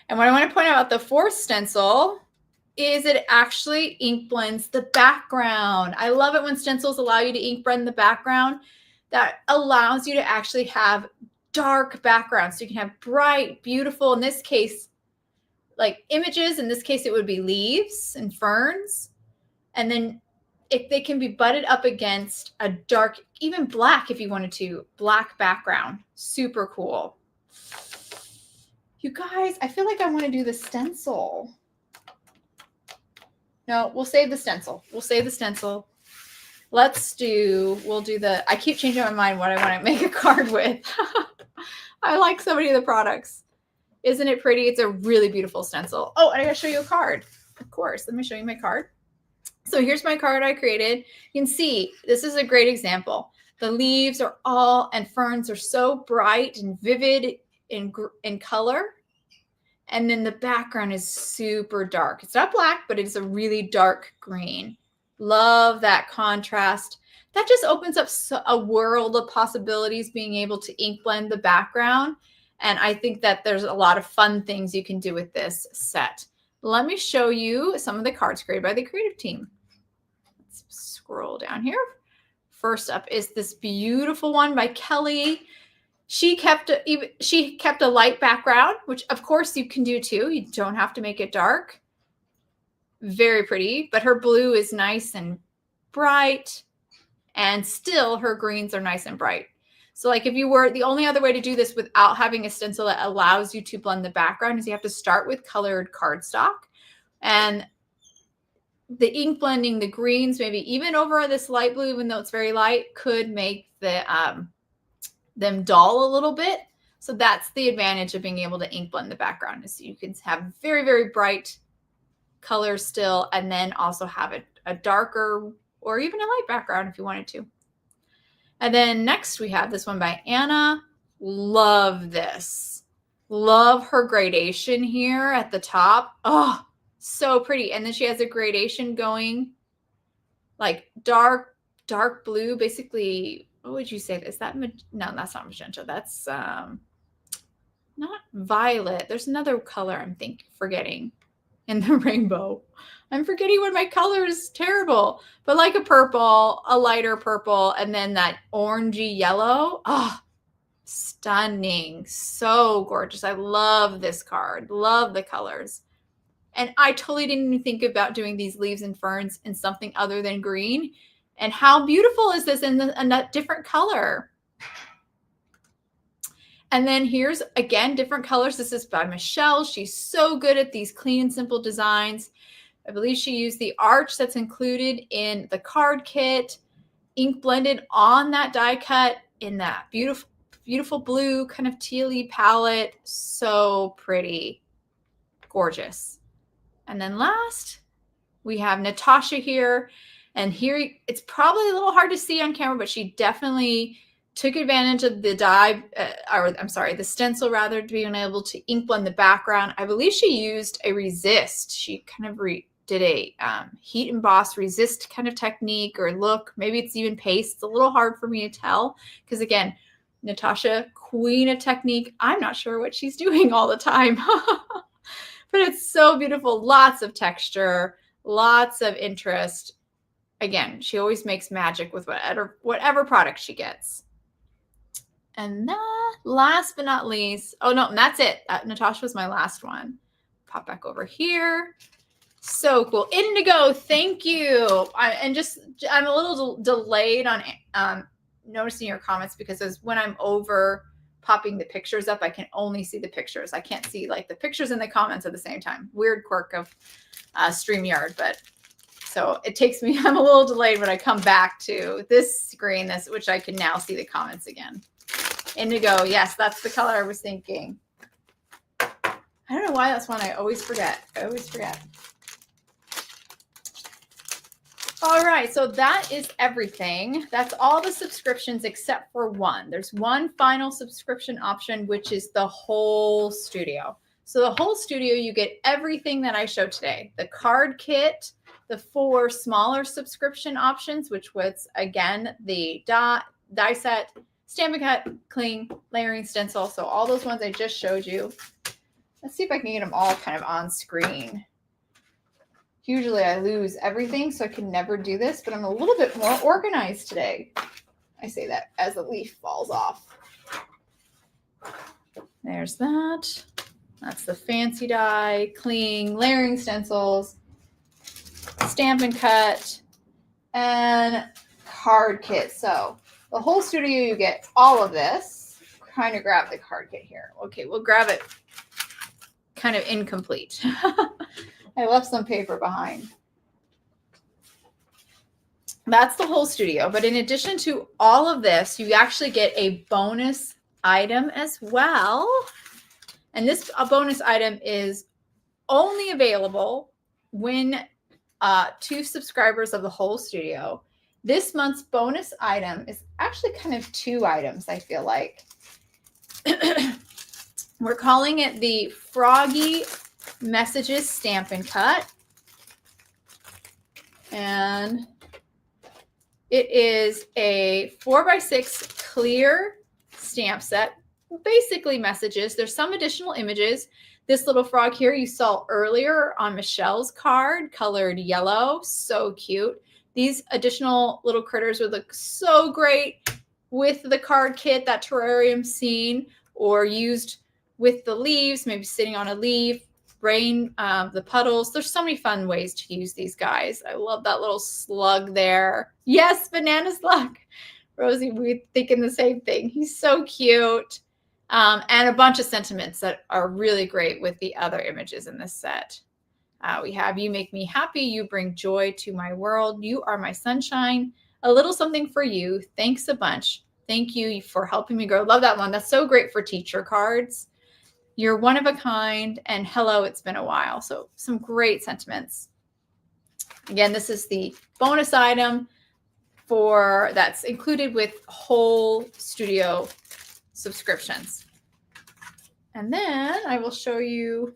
And what I want to point out about the 4th stencil is it actually ink blends the background. I love it when stencils allow you to ink blend the background. That allows you to actually have dark backgrounds. So you can have bright, beautiful, in this case, like images. In this case, it would be leaves and ferns. And then if they can be butted up against a dark, even black if you wanted to, black background. Super cool. You guys, I feel like I want to do the stencil. No, we'll save the stencil. We'll save the stencil. We'll do the, I keep changing my mind what I want to make a card with. I like so many of the products. Isn't it pretty? It's a really beautiful stencil. Oh, and I gotta show you a card. Of course, let me show you my card. So here's my card I created. You can see, this is a great example. The leaves are all, and ferns are so bright and vivid in color. And then the background is super dark. It's not black, but it's a really dark green. Love that contrast. That just opens up a world of possibilities, being able to ink blend the background. And I think that there's a lot of fun things you can do with this set. Let me show you some of the cards created by the creative team. Let's scroll down here. First up is this beautiful one by Kelly. She kept a light background, which of course you can do too. You don't have to make it dark. Very pretty, but her blue is nice and bright, and still her greens are nice and bright. So like if you were, the only other way to do this without having a stencil that allows you to blend the background is you have to start with colored cardstock, and the ink blending the greens, maybe even over this light blue, even though it's very light, could make them dull a little bit. So that's the advantage of being able to ink blend the background, is you can have very, very bright colors still, and then also have a darker or even a light background if you wanted to. And then next we have this one by Anna. Love this. Love her gradation here at the top. Oh, so pretty. And then she has a gradation going like dark blue, basically. What would you say? Is that, no, that's not magenta. That's not violet. There's another color I'm forgetting in the rainbow. I'm forgetting what my color is. Terrible. But like a purple, a lighter purple, and then that orangey yellow. Oh, stunning. So gorgeous. I love this card. Love the colors. And I totally didn't even think about doing these leaves and ferns in something other than green. And how beautiful is this in a different color? And then here's, again, different colors. This is by Michelle. She's so good at these clean and simple designs. I believe she used the arch that's included in the card kit, ink blended on that die cut in that beautiful, beautiful blue kind of tealy palette. So pretty. Gorgeous. And then last, we have Natasha here. And here, it's probably a little hard to see on camera, but she definitely took advantage of the the stencil rather, to being able to ink blend the background. I believe she used a resist. She kind of did a heat emboss resist kind of technique or look. Maybe it's even paste. It's a little hard for me to tell because, again, Natasha, queen of technique. I'm not sure what she's doing all the time, but it's so beautiful. Lots of texture, lots of interest. Again, she always makes magic with whatever product she gets. And then last but not least, oh no, that's it. Natasha was my last one. Pop back over here. So cool. Indigo, thank you. I'm a little delayed on noticing your comments because when I'm over popping the pictures up, I can only see the pictures. I can't see like the pictures and the comments at the same time. Weird quirk of StreamYard, but so it takes me, I'm a little delayed when I come back to this screen, which I can now see the comments again. Indigo, yes, that's the color I was thinking. I don't know why that's one I always forget. All right, so that is everything. That's all the subscriptions except for one. There's one final subscription option, which is the whole studio. So the whole studio, you get everything that I showed today. The card kit, the 4 smaller subscription options, which was, again, the die set, Stamp and Cut, Cling, Layering, Stencil. So all those ones I just showed you. Let's see if I can get them all kind of on screen. Usually I lose everything, so I can never do this, but I'm a little bit more organized today. I say that as the leaf falls off. There's that. That's the fancy die, Cling, Layering Stencils, Stamp and Cut, and card kit. So the whole studio, you get all of this. Kind of grab the card kit here. Okay, we'll grab it kind of incomplete. I left some paper behind. That's the whole studio. But in addition to all of this, you actually get a bonus item as well. And this bonus item is only available when 2 subscribers of the whole studio. This month's bonus item is actually kind of 2 items, I feel like. We're calling it the Froggy Messages Stamp and Cut. And it is a 4x6 clear stamp set. Basically messages. There's some additional images. This little frog here you saw earlier on Michelle's card, colored yellow. So cute. These additional little critters would look so great with the card kit, that terrarium scene, or used with the leaves, maybe sitting on a leaf, rain, the puddles. There's so many fun ways to use these guys. I love that little slug there. Yes, banana slug. Rosie, we're thinking the same thing. He's so cute. And a bunch of sentiments that are really great with the other images in this set. We have, you make me happy. You bring joy to my world. You are my sunshine. A little something for you. Thanks a bunch. Thank you for helping me grow. Love that one. That's so great for teacher cards. You're one of a kind. And hello, it's been a while. So some great sentiments. Again, this is the bonus item that's included with whole studio subscriptions. And then I will show you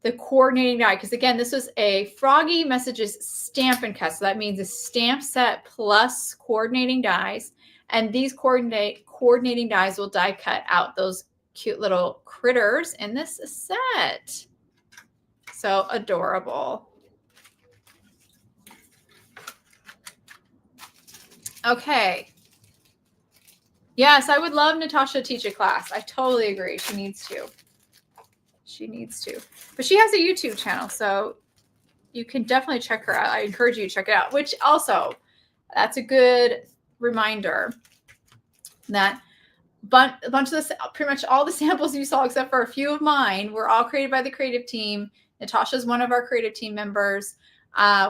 the coordinating die, because again, this was a Froggy Messages Stamp and Cut. So that means a stamp set plus coordinating dies. And these coordinating dies will die cut out those cute little critters in this set. So adorable. Okay. Yes, I would love Natasha to teach a class. I totally agree. She needs to. She needs to. But she has a YouTube channel, so you can definitely check her out. I encourage you to check it out, which also, that's a good reminder that a bunch of this, pretty much all the samples you saw, except for a few of mine, were all created by the creative team. Natasha's one of our creative team members.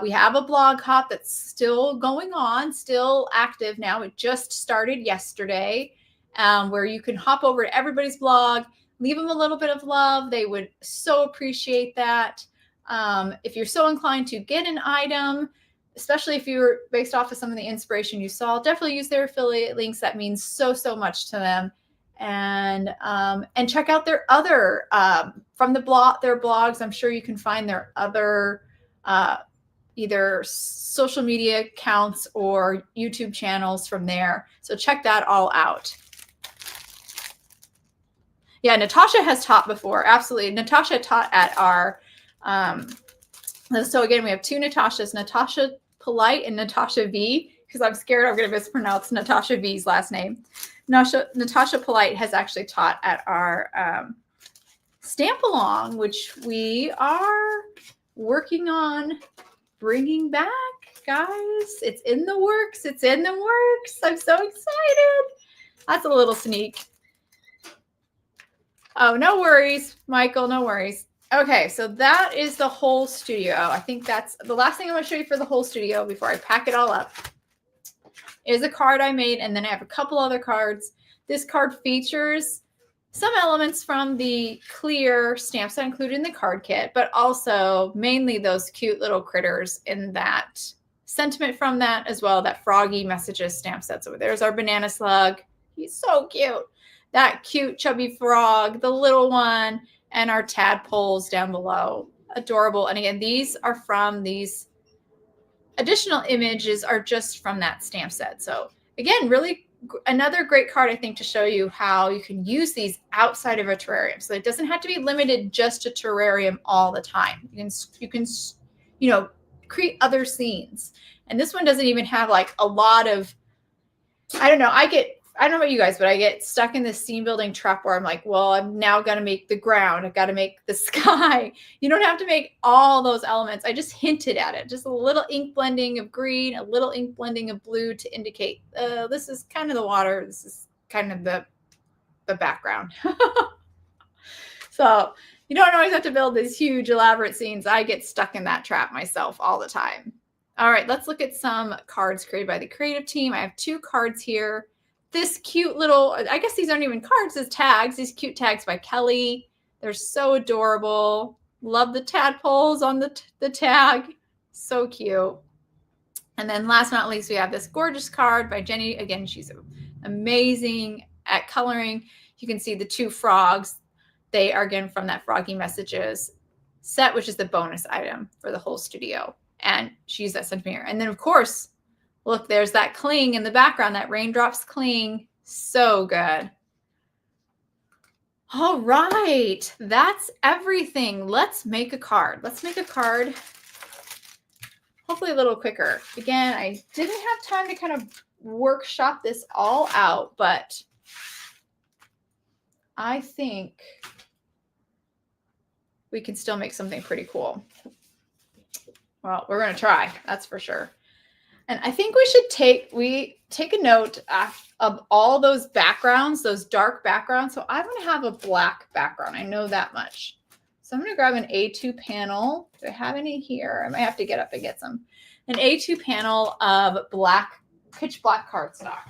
We have a blog hop that's still going on, still active now. It just started yesterday, where you can hop over to everybody's blog, leave them a little bit of love. They would so appreciate that. If you're so inclined to get an item, especially if you're based off of some of the inspiration you saw, definitely use their affiliate links. That means so, so much to them. And check out their other, from their blogs. I'm sure you can find their other, either social media accounts or YouTube channels from there. So check that all out. Yeah, Natasha has taught before. Absolutely. Natasha taught at our, so again, we have two Natashas, Natasha Polite and Natasha V, because I'm scared I'm going to mispronounce Natasha V's last name. Natasha Polite has actually taught at our stamp along, which we are working on bringing back, guys. It's in the works. It's in the works. I'm so excited. That's a little sneak. Oh, no worries, Michael. No worries. Okay, so that is the whole studio. I think that's the last thing I want to show you for the whole studio before I pack it all up. Is a card I made, and then I have a couple other cards. This card features some elements from the clear stamps that I included in the card kit, but also mainly those cute little critters in that sentiment from that as well, that Froggy Messages stamp set. So there's our banana slug. He's so cute. That cute chubby frog, the little one, and our tadpoles down below. Adorable. And again, these are from these additional images are just from that stamp set. So again, really another great card, I think, to show you how you can use these outside of a terrarium. So it doesn't have to be limited just to terrarium all the time. You can, you know, create other scenes. And this one doesn't even have like a lot of, I don't know. I don't know about you guys, but I get stuck in this scene building trap where I'm like, well, I'm now going to make the ground. I've got to make the sky. You don't have to make all those elements. I just hinted at it. Just a little ink blending of green, a little ink blending of blue to indicate this is kind of the water. This is kind of the background. So you don't always have to build these huge elaborate scenes. I get stuck in that trap myself all the time. All right, let's look at some cards created by the creative team. I have two cards here. This cute little, I guess these aren't even cards, as tags, these cute tags by Kelly. They're so adorable. Love the tadpoles on the tag. So cute. And then last but not least, we have this gorgeous card by Jenny. Again, she's amazing at coloring. You can see the two frogs. They are, again, from that Froggy Messages set, which is the bonus item for the whole studio. And she used that sentiment. And then, of course, look, there's that cling in the background, that raindrops cling. So good. All right, that's everything. Let's make a card. Let's make a card, hopefully a little quicker. Again, I didn't have time to kind of workshop this all out, but I think we can still make something pretty cool. Well, we're going to try, that's for sure. And I think we should take a note of all those backgrounds, those dark backgrounds. So I'm going to have a black background. I know that much. So I'm going to grab an A2 panel. Do I have any here? I might have to get up and get some. An A2 panel of black, pitch black cardstock.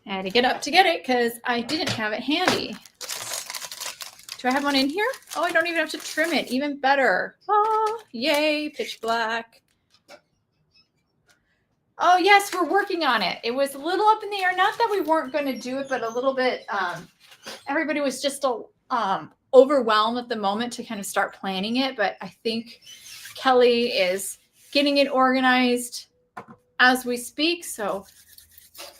I had to get up to get it because I didn't have it handy. Do I have one in here? Oh, I don't even have to trim it. Even better. Oh, yay, pitch black. Oh, yes, we're working on it. It was a little up in the air. Not that we weren't going to do it, but a little bit, everybody was just overwhelmed at the moment to kind of start planning it. But I think Kelly is getting it organized as we speak. So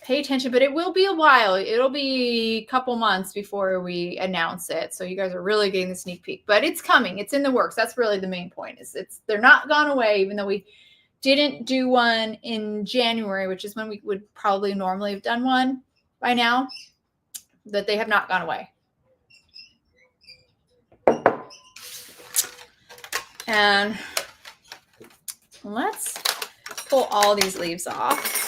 pay attention, but it will be a while. It'll be a couple months before we announce it. So you guys are really getting the sneak peek, but it's coming. It's in the works. That's really the main point. They're not gone away, even though we didn't do one in January, which is when we would probably normally have done one by now, that they have not gone away. And let's pull all these leaves off.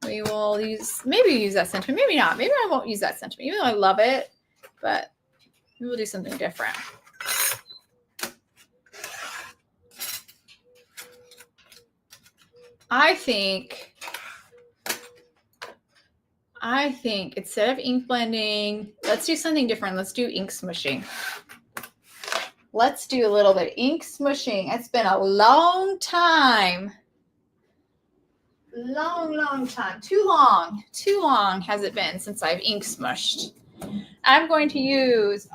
We will maybe use that sentiment, maybe not. Maybe I won't use that sentiment, even though I love it, but we will do something different. I think instead of ink blending, let's do something different. Let's do ink smushing. Let's do a little bit of ink smushing. It's been a long time. Long time. Too long has it been since I've ink smushed. I'm going to use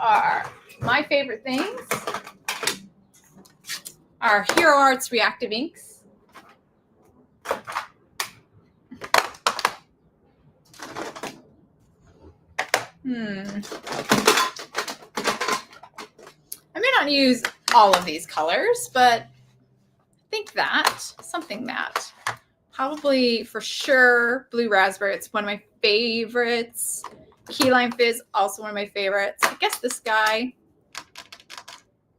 my favorite things, our Hero Arts reactive inks. I may not use all of these colors, but I think something that. Probably for sure blue raspberry. It's one of my favorites. Key lime fizz, also one of my favorites. I guess this guy,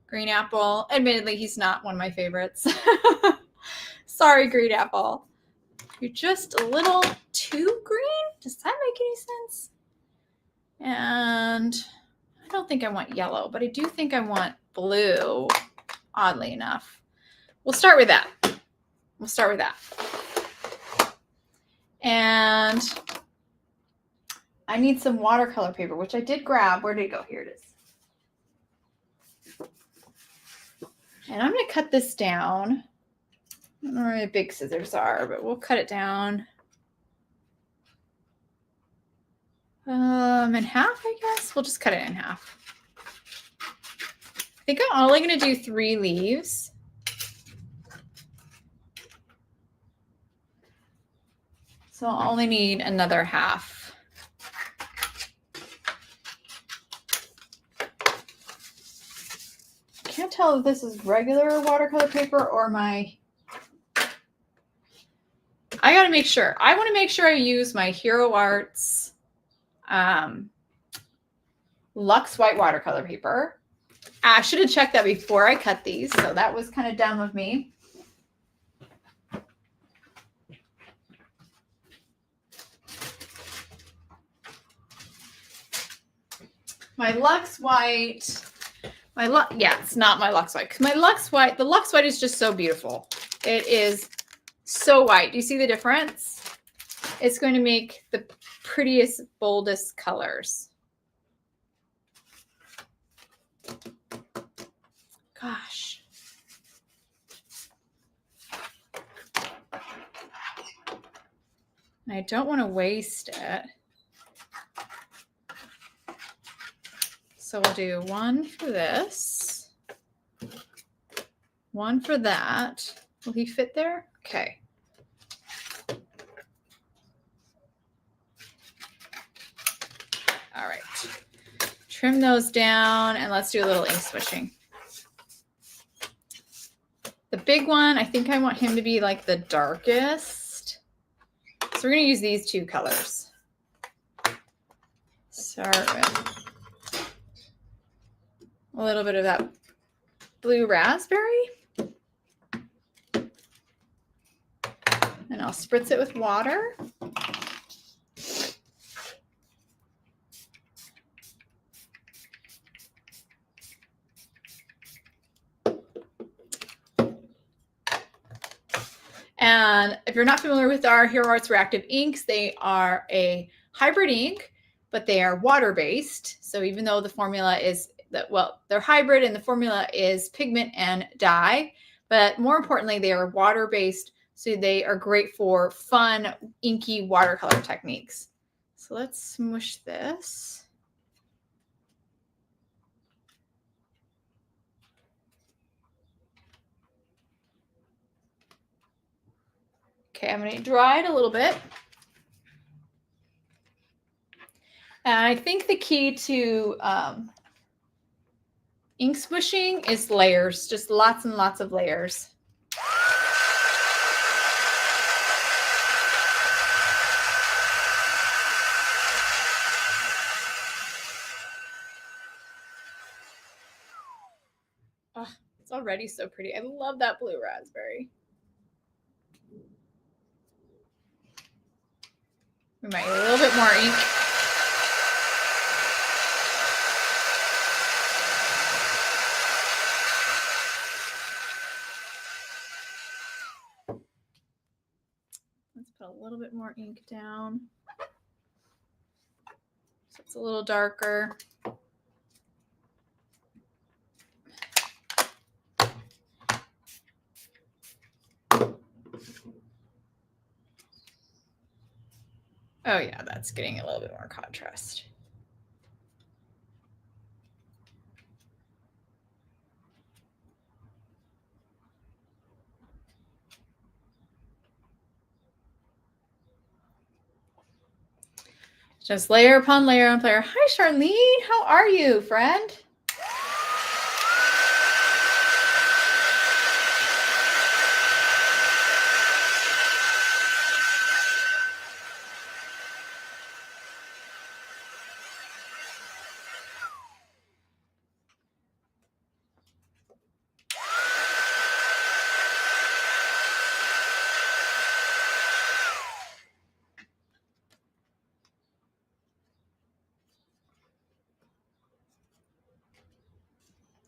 green apple. Admittedly, he's not one of my favorites. Sorry, green apple. You're just a little too green. Does that make any sense? And I don't think I want yellow, but I do think I want blue, oddly enough. We'll start with that. And I need some watercolor paper, which I did grab. Where did it go? Here it is. And I'm going to cut this down. I don't know where my big scissors are, but we'll cut it down. In half, I guess. We'll just cut it in half. I think I'm only going to do 3 leaves. So I'll only need another half. I can't tell if this is regular watercolor paper or I got to make sure. I want to make sure I use my Hero Arts Luxe White watercolor paper. I should have checked that before I cut these, so that was kind of dumb of me. My Luxe White, yeah, it's not my Luxe White. My Luxe White, the Luxe White is just so beautiful. It is so white. Do you see the difference? It's going to make the prettiest, boldest colors. Gosh. I don't want to waste it. So we'll do 1 for this, 1 for that. Will he fit there? Okay. All right. Trim those down and let's do a little ink swishing. The big one, I think I want him to be like the darkest. So we're going to use these 2 colors. Start with a little bit of that blue raspberry. And I'll spritz it with water. And if you're not familiar with our Hero Arts Reactive Inks, they are a hybrid ink, but they are water-based. So even though the formula is they're hybrid and the formula is pigment and dye, but more importantly, they are water-based. So they are great for fun, inky watercolor techniques. So let's smush this. Okay, I'm going to dry it a little bit. And I think the key to ink smushing is layers, just lots and lots of layers. Oh, it's already so pretty. I love that blue raspberry. We might need a little bit more ink. bit more ink down. So it's a little darker. Oh yeah, that's getting a little bit more contrast. Just layer upon layer on layer. Hi, Charlene. How are you, friend?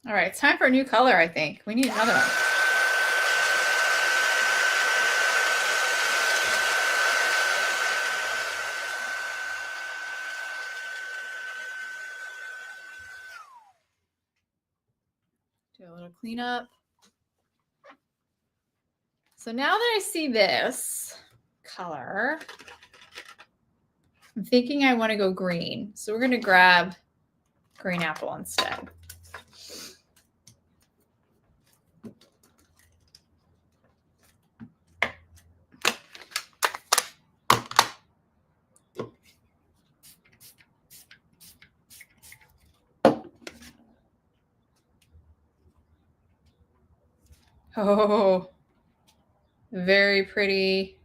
All right, it's time for a new color, I think. We need another one. Do a little cleanup. So now that I see this color, I'm thinking I want to go green. So we're going to grab green apple instead. Oh, very pretty.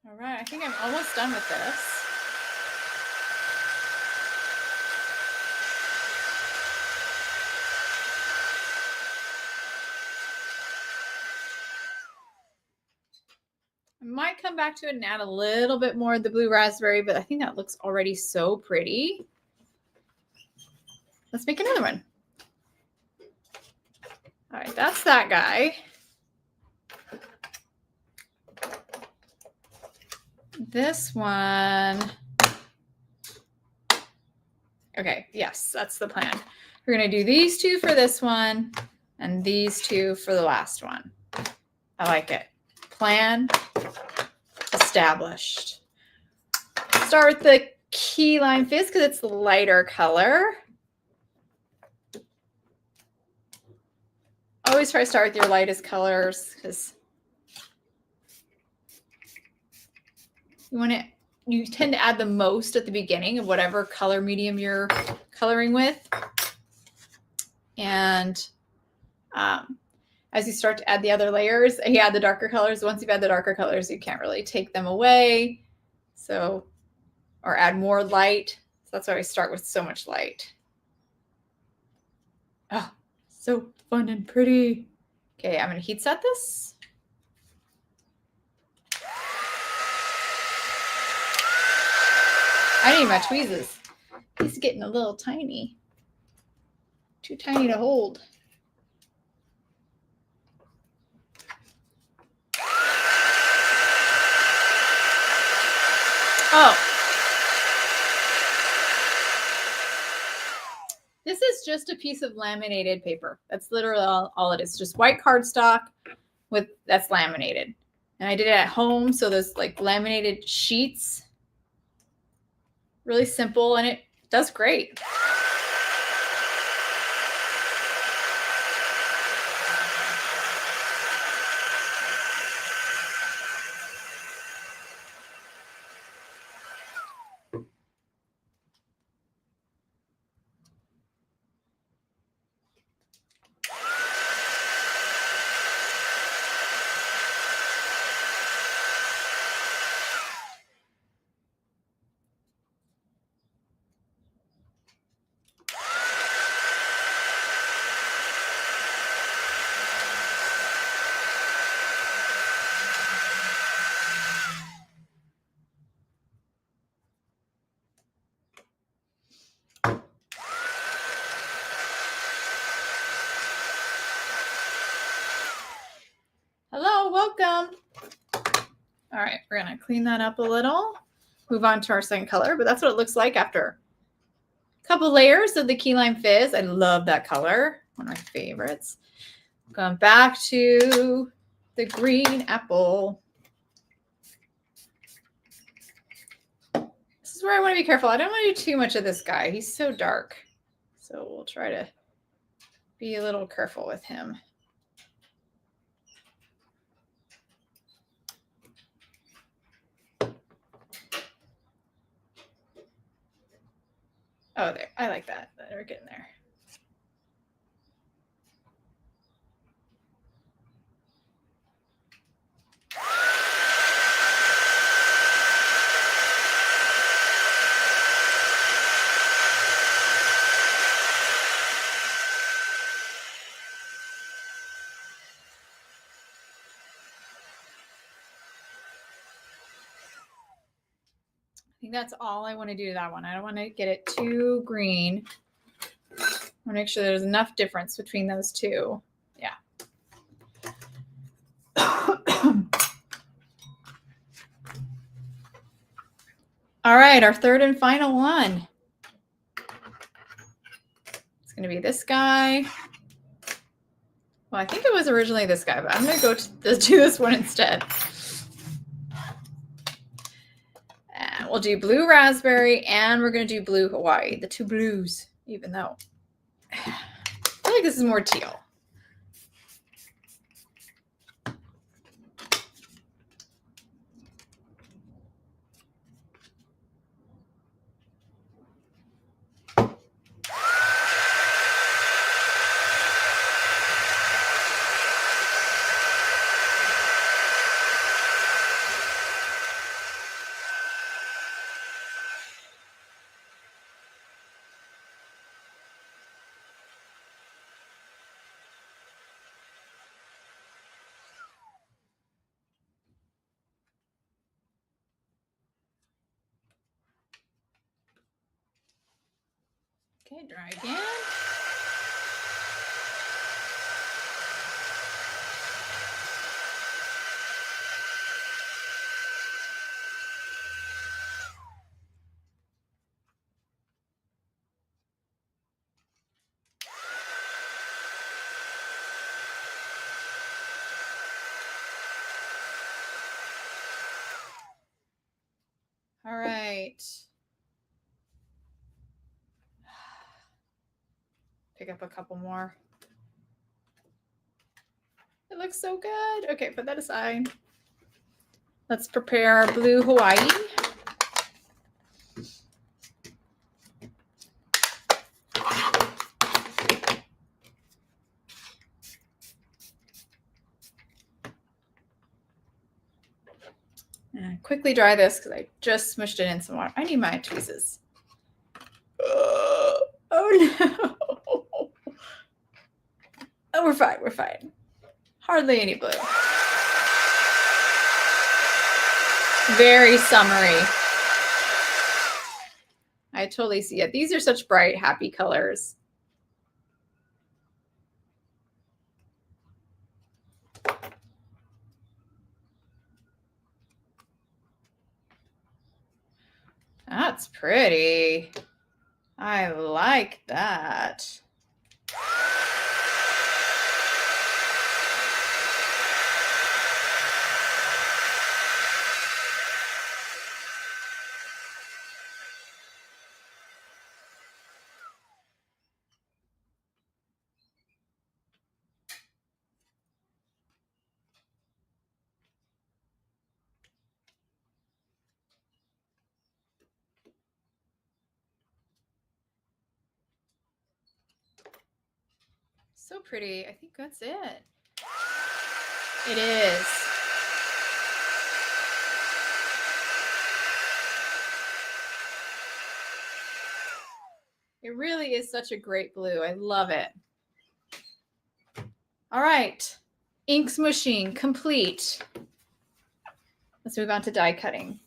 All right, I think I'm almost done with this. I might come back to it and add a little bit more of the blue raspberry, but I think that looks already so pretty. Let's make another one. All right, that's that guy. This one. Okay, yes, that's the plan. We're going to do these two for this one and these two for the last one. I like it. Plan established. Start with the key lime fizz because it's the lighter color. Always try to start with your lightest colors because you tend to add the most at the beginning of whatever color medium you're coloring with. And as you start to add the other layers, you add the darker colors. Once you've had the darker colors, you can't really take them away. So, or add more light. So that's why I start with so much light. Oh, so fun and pretty. Okay, I'm going to heat set this. I need my tweezers. He's getting a little tiny. Too tiny to hold. Oh. This is just a piece of laminated paper. That's literally all it is. Just white cardstock that's laminated. And I did it at home, so those like laminated sheets. Really simple, and it does great. All right, we're gonna clean that up a little. Move on to our second color, but that's what it looks like after a couple layers of the key lime fizz. I love that color, one of my favorites. Going back to the green apple. This is where I want to be careful. I don't want to do too much of this guy. He's so dark. So we'll try to be a little careful with him. Oh, there. I like that. We're getting there. I think that's all I want to do to that one. I don't want to get it too green. I want to make sure there's enough difference between those two. Yeah. All right, our third and final one. It's going to be this guy. Well, I think it was originally this guy, but I'm going to go to do this one instead. And we'll do blue raspberry, and we're going to do blue Hawaii, the two blues, even though I feel like this is more teal. Okay, dry again. All right. Pick up a couple more. It looks so good. Okay, put that aside. Let's prepare our blue Hawaii. And quickly dry this because I just smushed it in some water. I need my tweezers. Oh no. Oh, we're fine. We're fine. Hardly any blue. Very summery. I totally see it. These are such bright, happy colors. That's pretty. I like that. So pretty. I think that's it. It is. It really is such a great blue. I love it. All right. Ink smushing complete. Let's move on to die cutting.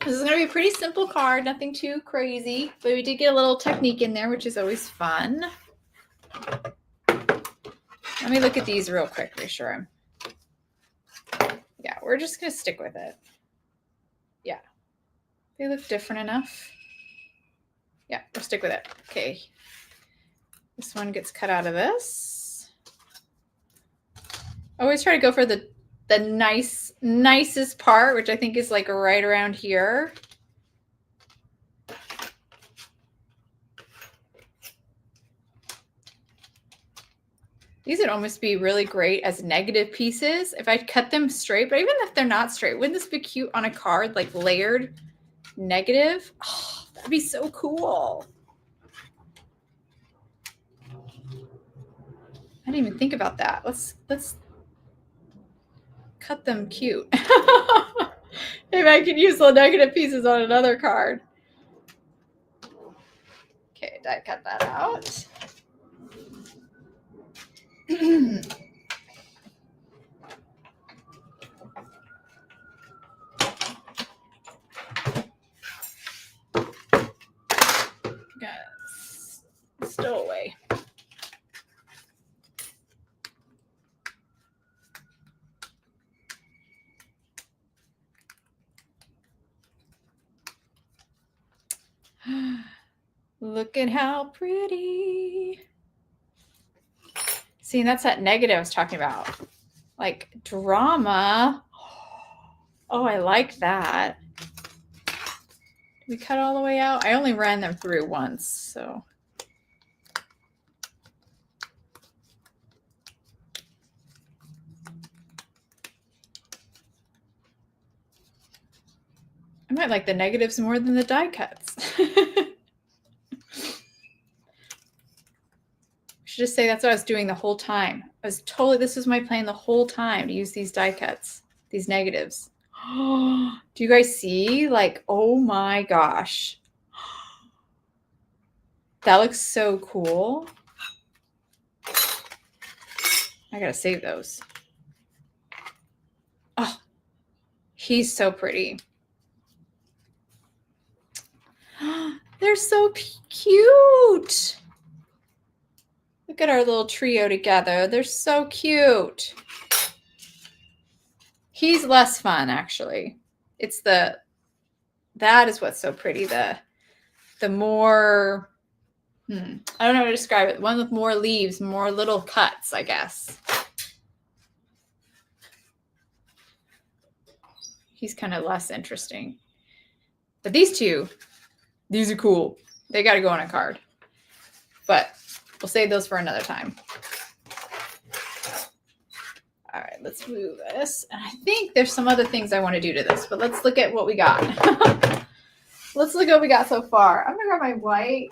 This is going to be a pretty simple card, nothing too crazy, but we did get a little technique in there, which is always fun. Let me look at these real quick, make sure I'm we're just going to stick with it. Yeah. They look different enough. Yeah, we'll stick with it. Okay. This one gets cut out of this. I always try to go for the nicest part, which I think is like right around here. These would almost be really great as negative pieces if I cut them straight, but even if they're not straight, wouldn't this be cute on a card, like layered negative? Oh, that'd be so cool. I didn't even think about that. Let's cut them cute. Maybe I could use the negative pieces on another card. Okay, I cut that out. Stow away. Look at how pretty. See, that's that negative I was talking about. Like drama. Oh, I like that. Did we cut all the way out? I only ran them through once, so. I might like the negatives more than the die cuts. Should just say that's what I was doing the whole time. This was my plan the whole time, to use these die cuts, these negatives. Do you guys see? Like, oh my gosh. That looks so cool. I gotta save those. Oh, he's so pretty. They're so cute. Look at our little trio together. They're so cute. He's less fun, actually. It's that is what's so pretty. The more, I don't know how to describe it. One with more leaves, more little cuts, I guess. He's kind of less interesting. But these two, these are cool. They got to go on a card. But we'll save those for another time. All right, let's move this. And I think there's some other things I want to do to this, but let's look at what we got. Let's look at what we got so far. I'm going to grab my white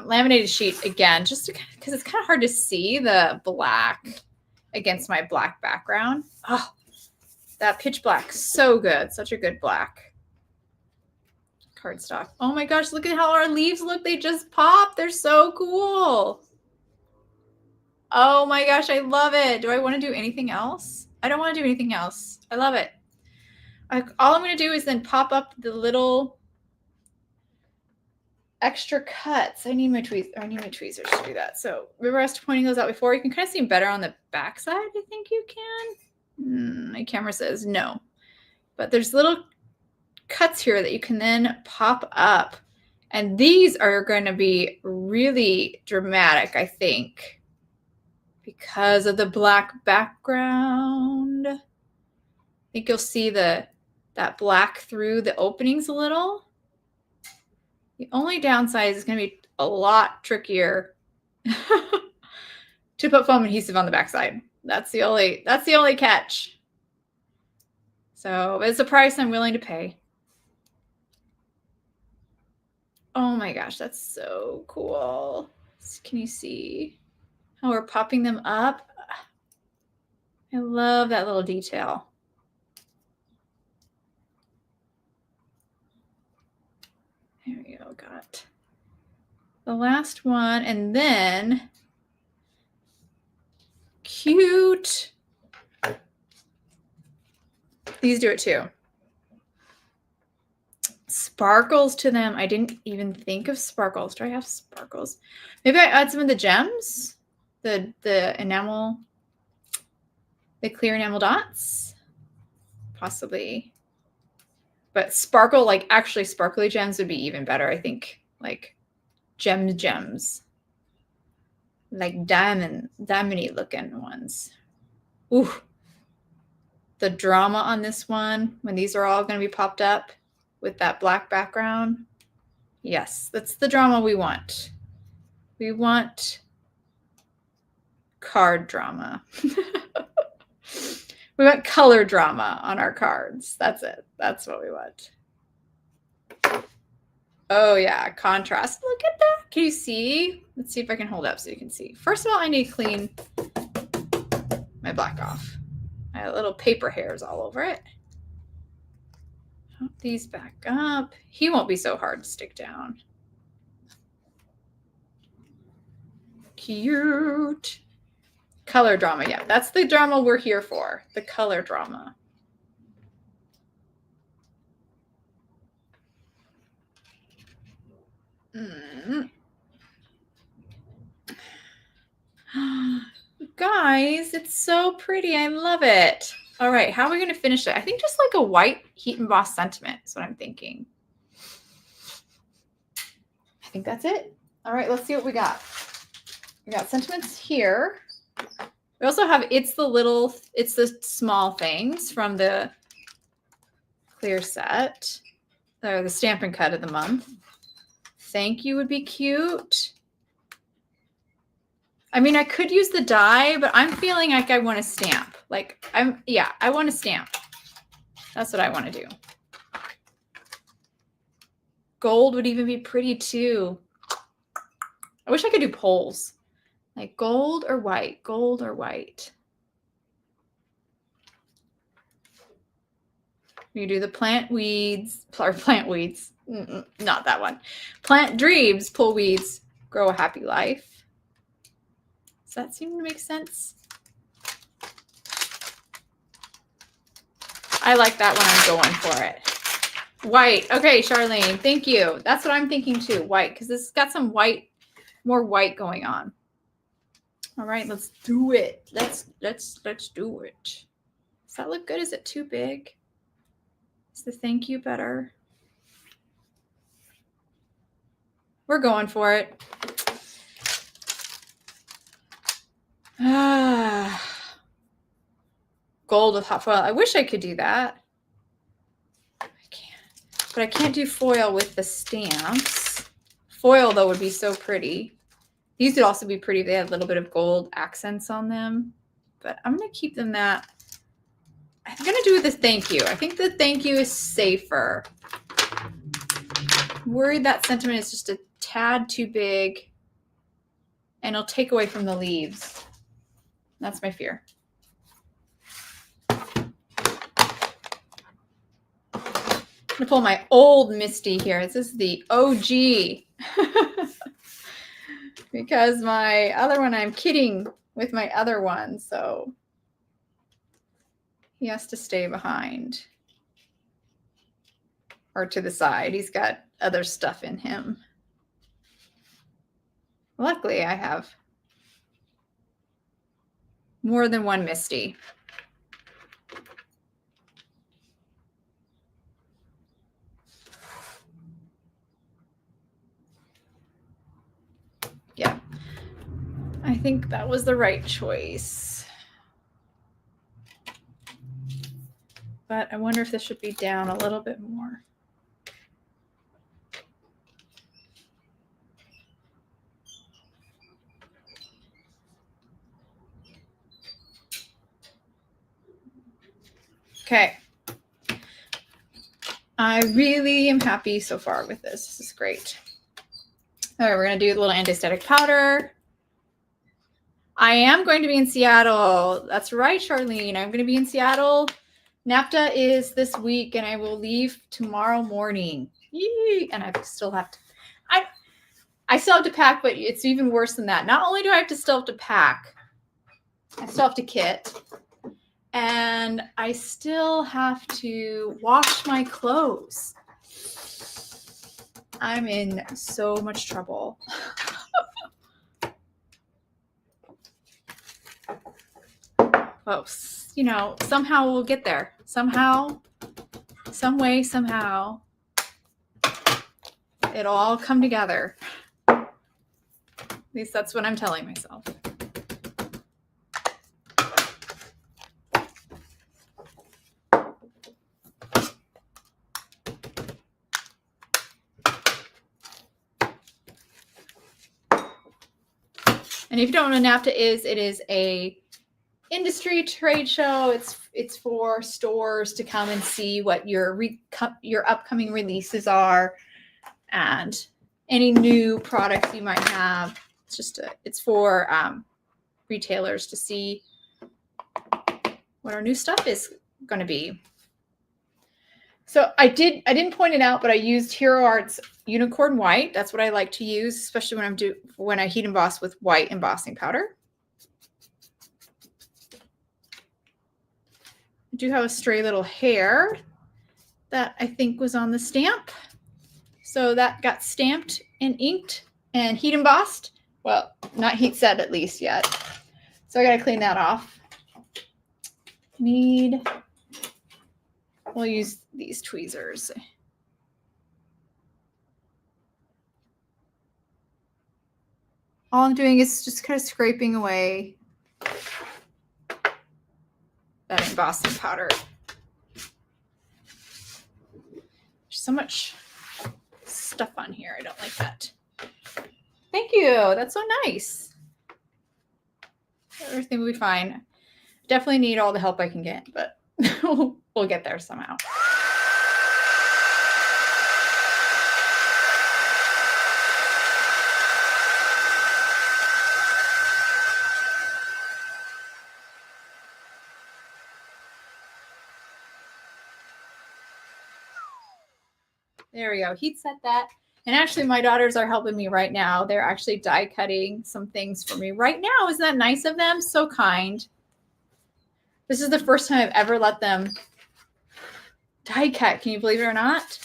laminated sheet again, just because it's kind of hard to see the black against my black background. Oh, that pitch black, so good. Such a good black. Cardstock. Oh my gosh, look at how our leaves look. They just popped. They're so cool. Oh my gosh, I love it. Do I want to do anything else? I don't want to do anything else. I love it. All I'm going to do is then pop up the little extra cuts. I need my tweezers to do that. So remember I was pointing those out before. You can kind of see them better on the back side. I think you can. My camera says no. But there's little cuts here that you can then pop up. And these are going to be really dramatic, I think, because of the black background. I think you'll see that black through the openings a little. The only downside is going to be a lot trickier to put foam adhesive on the backside. That's the only catch. So it's a price I'm willing to pay. Oh my gosh, that's so cool. Can you see how we're popping them up? I love that little detail. There we go, got the last one, and then cute. These do it too. Sparkles to them. I didn't even think of sparkles. Do I have sparkles? Maybe I add some of the gems, the enamel, the clear enamel dots. possibly. But sparkle, like actually sparkly gems would be even better, I think. Like gems. Like diamondy looking ones. Ooh. The drama on this one, when these are all going to be popped up with that black background. Yes, that's the drama we want. We want card drama. We want color drama on our cards. That's it. That's what we want. Oh yeah, contrast. Look at that. Can you see? Let's see if I can hold up so you can see. First of all, I need to clean my black off. I have little paper hairs all over it. Put these back up. He won't be so hard to stick down. Cute. Color drama. Yeah, that's the drama we're here for. The color drama. Guys, it's so pretty. I love it. All right, how are we going to finish it? I think just like a white heat embossed sentiment is what I'm thinking. I think that's it. All right, let's see what we got. We got sentiments here. We also have it's the small things from the clear set. So the Stampin' Cut of the month. Thank you would be cute. I mean, I could use the die, but I'm feeling like I want to stamp. Like I want to stamp. That's what I want to do. Gold would even be pretty too. I wish I could do poles. Like gold or white, gold or white. You do the plant weeds, or plant weeds, not that one. Plant dreams, pull weeds, grow a happy life. Does that seem to make sense? I like that one. I'm going for it. White. Okay, Charlene, thank you. That's what I'm thinking too, white, because this has got some white, more white going on. All right, let's do it. Let's do it. Does that look good? Is it too big? Is the thank you better? We're going for it. Gold with hot foil. I wish I could do that. I can't. But I can't do foil with the stamps. Foil, though, would be so pretty. These would also be pretty if they had a little bit of gold accents on them. But I'm going to keep them that. I'm going to do the thank you. I think the thank you is safer. I'm worried that sentiment is just a tad too big. And it'll take away from the leaves. That's my fear. I'm going to pull my old Misty here. This is the OG. Because my other one, I'm kidding with my other one. So he has to stay behind. Or to the side. He's got other stuff in him. Luckily, I have more than one Misty. Yeah, I think that was the right choice. But I wonder if this should be down a little bit more. Okay. I really am happy so far with this. This is great. All right, we're going to do a little anti-static powder. I am going to be in Seattle. That's right, Charlene. I'm going to be in Seattle. NAFTA is this week, and I will leave tomorrow morning. Yee! And I still have to. I still have to pack, but it's even worse than that. Not only do I still have to pack, I still have to kit, and I still have to wash my clothes. I'm in so much trouble. Oh, you know, somehow we'll get there. Somehow, some way, somehow, it'll all come together. At least that's what I'm telling myself. And if you don't know what NAFTA is, it is a industry trade show. It's for stores to come and see what your upcoming releases are and any new products you might have. It's for retailers to see what our new stuff is going to be. So I didn't point it out, but I used Hero Art's Unicorn White. That's what I like to use, especially when I heat emboss with white embossing powder. I do have a stray little hair that I think was on the stamp. So that got stamped and inked and heat embossed. Well, not heat set at least yet. So I got to clean that off. We'll use these tweezers. All I'm doing is just kind of scraping away that embossing powder. There's so much stuff on here. I don't like that. Thank you. That's so nice. Everything will be fine. Definitely need all the help I can get, but we'll get there somehow. There we go. Heat set that. And actually, my daughters are helping me right now. They're actually die cutting some things for me right now. Isn't that nice of them? So kind. This is the first time I've ever let them die cut. Can you believe it or not?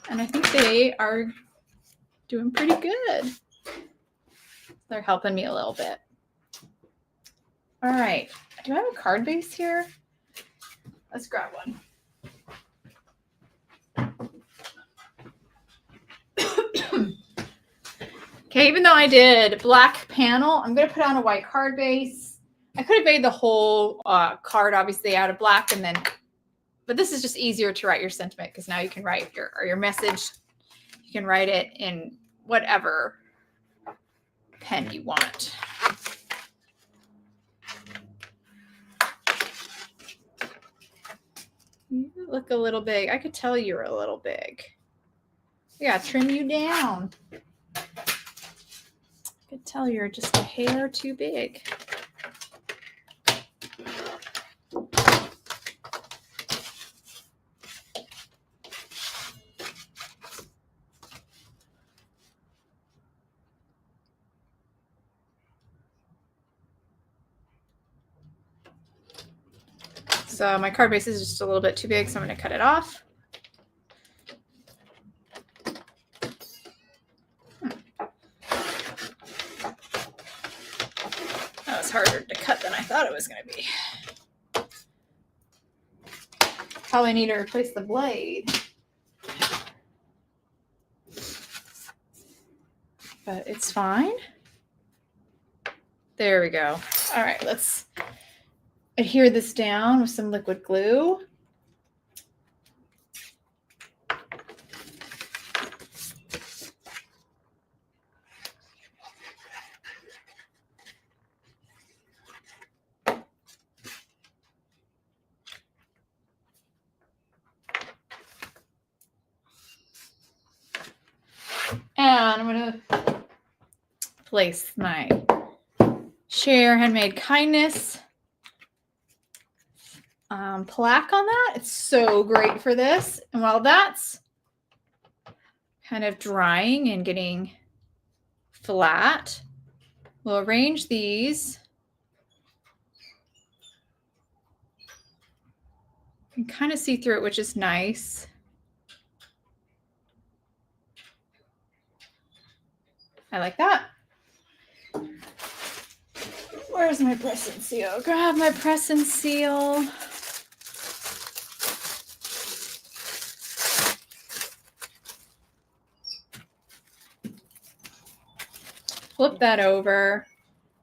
And I think they are doing pretty good. They're helping me a little bit. All right. Do I have a card base here? Let's grab one. Okay, even though I did black panel, I'm going to put on a white card base. I could have made the whole card obviously out of black but this is just easier to write your sentiment because now you can write your message. You can write it in whatever pen you want. You look a little big. I could tell you're a little big. Yeah, trim you down. I could tell you're just a hair too big. So my card base is just a little bit too big, so I'm going to cut it off. That was harder to cut than I thought it was going to be. Probably need to replace the blade. But it's fine. There we go. All right, let's adhere this down with some liquid glue. And I'm going to place my Share Handmade Kindness plaque on that. It's so great for this. And while that's kind of drying and getting flat, we'll arrange these. You can kind of see through it, which is nice. I like that. Where's my press and seal? Grab my press and seal. Flip that over.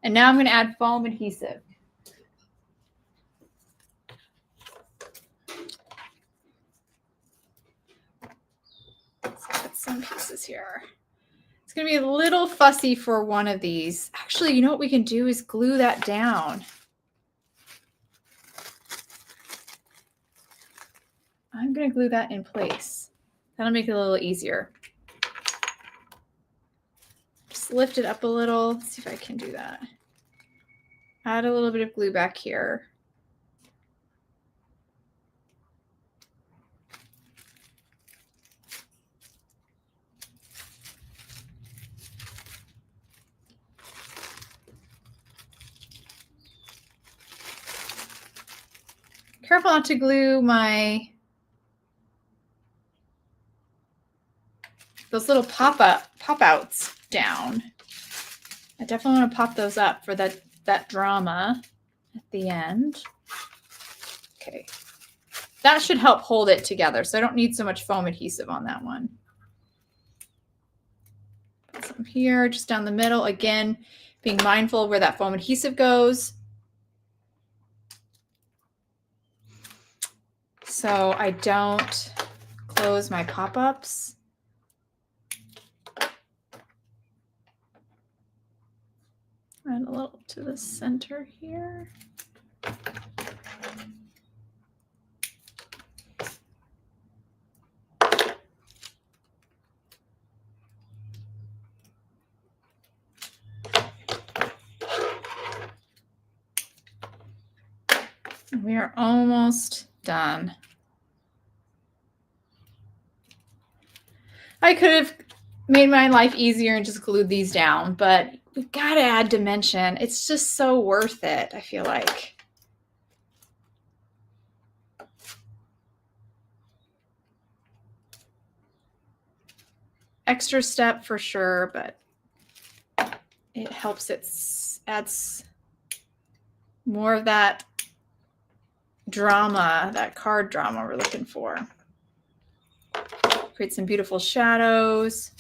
And now I'm going to add foam adhesive. Let's put some pieces here. It's going to be a little fussy for one of these. Actually, you know what we can do is glue that down. I'm going to glue that in place. That'll make it a little easier. Just lift it up a little. Let's see if I can do that. Add a little bit of glue back here. Careful not to glue those little pop-outs down. I definitely want to pop those up for that drama at the end. Okay. That should help hold it together, so I don't need so much foam adhesive on that one. Put some here, just down the middle. Again, being mindful of where that foam adhesive goes. So I don't close my pop-ups. Add a little to the center here. We are almost done. I could have made my life easier and just glued these down, but we've got to add dimension. It's just so worth it, I feel like. Extra step for sure, but it helps. It adds more of that drama, that card drama we're looking for. Create some beautiful shadows.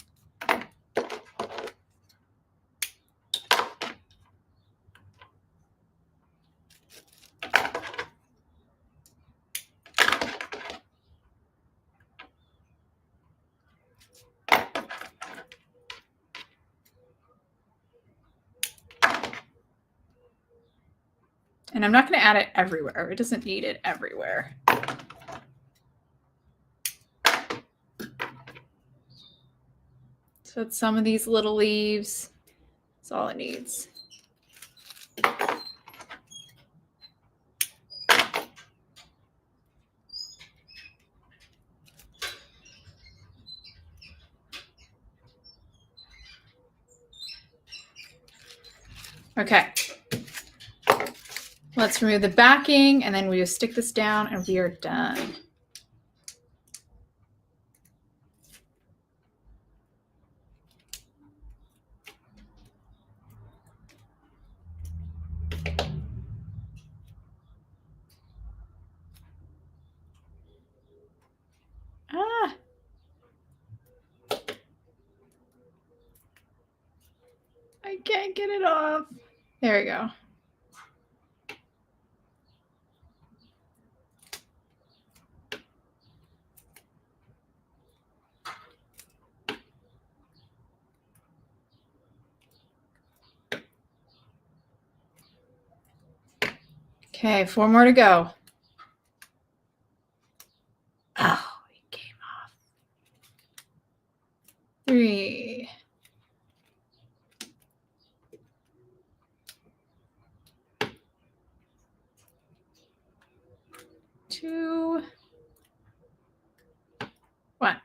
And I'm not going to add it everywhere. It doesn't need it everywhere. So it's some of these little leaves. That's all it needs. Okay. Let's remove the backing and then we just stick this down and we are done. Ah. I can't get it off. There we go. Okay, 4 more to go. Oh, it came off. 3. 2. 1.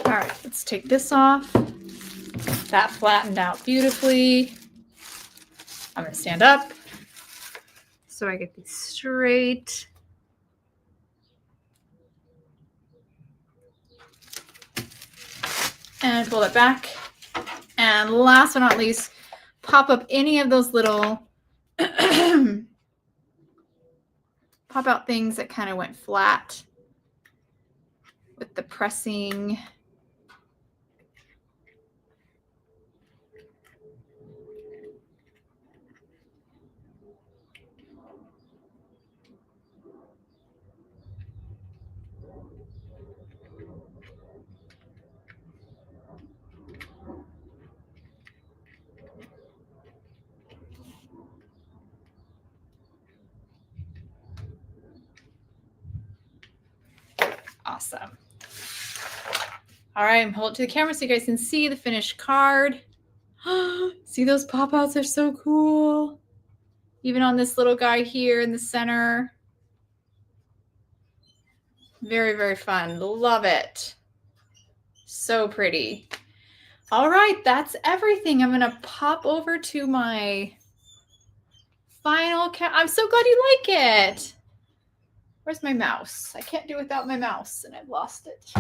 All right, let's take this off. That flattened out beautifully. I'm going to stand up so I get these straight. and fold it back. And last but not least, pop up any of those little pop out things that kind of went flat with the pressing. Awesome. All right, hold it to the camera so you guys can see the finished card. See those pop-outs? They're so cool. Even on this little guy here in the center. Very, very fun. Love it. So pretty. All right, that's everything. I'm going to pop over to my final I'm so glad you like it. Where's my mouse? I can't do without my mouse, and I've lost it.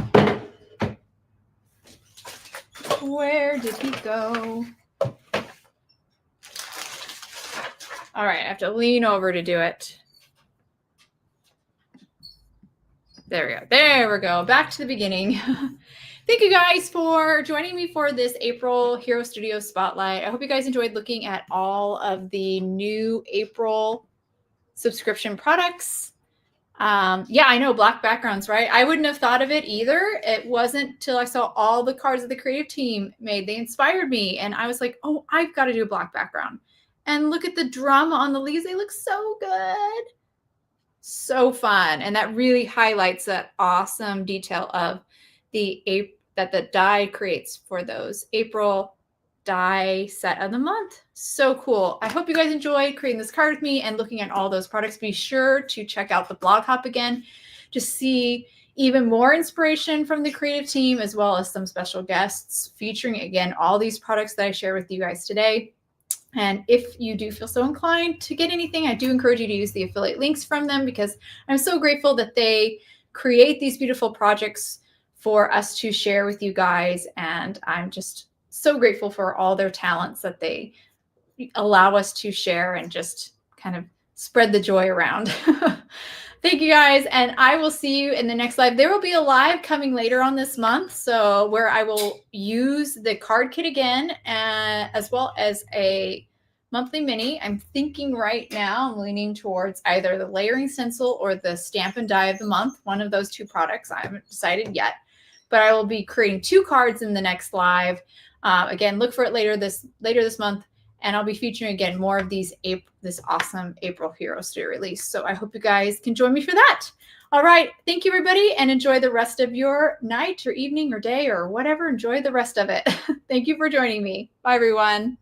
Where did he go? All right, I have to lean over to do it. There we go. There we go. Back to the beginning. Thank you guys for joining me for this April Hero Studio Spotlight. I hope you guys enjoyed looking at all of the new April subscription products. Yeah, I know, black backgrounds, right? I wouldn't have thought of it either. It wasn't till I saw all the cards that the creative team made. They inspired me, and I was like, oh, I've got to do a black background. And look at the drum on the leaves. They look so good. So fun. And that really highlights that awesome detail of that the die creates for those April die set of the month. So cool. I hope you guys enjoyed creating this card with me and looking at all those products. Be sure to check out the blog hop again to see even more inspiration from the creative team, as well as some special guests featuring, again, all these products that I share with you guys today. And if you do feel so inclined to get anything, I do encourage you to use the affiliate links from them, because I'm so grateful that they create these beautiful projects for us to share with you guys. And I'm just so grateful for all their talents that they allow us to share and just kind of spread the joy around. Thank you guys. And I will see you in the next live. There will be a live coming later on this month, so where I will use the card kit again, as well as a monthly mini. I'm thinking right now, I'm leaning towards either the layering stencil or the stamp and die of the month, one of those two products. I haven't decided yet, but I will be creating 2 cards in the next live. Again, look for it later this month, and I'll be featuring again more of this awesome April Hero Studio release. So I hope you guys can join me for that. All right, thank you everybody, and enjoy the rest of your night or evening or day or whatever. Enjoy the rest of it. Thank you for joining me. Bye everyone.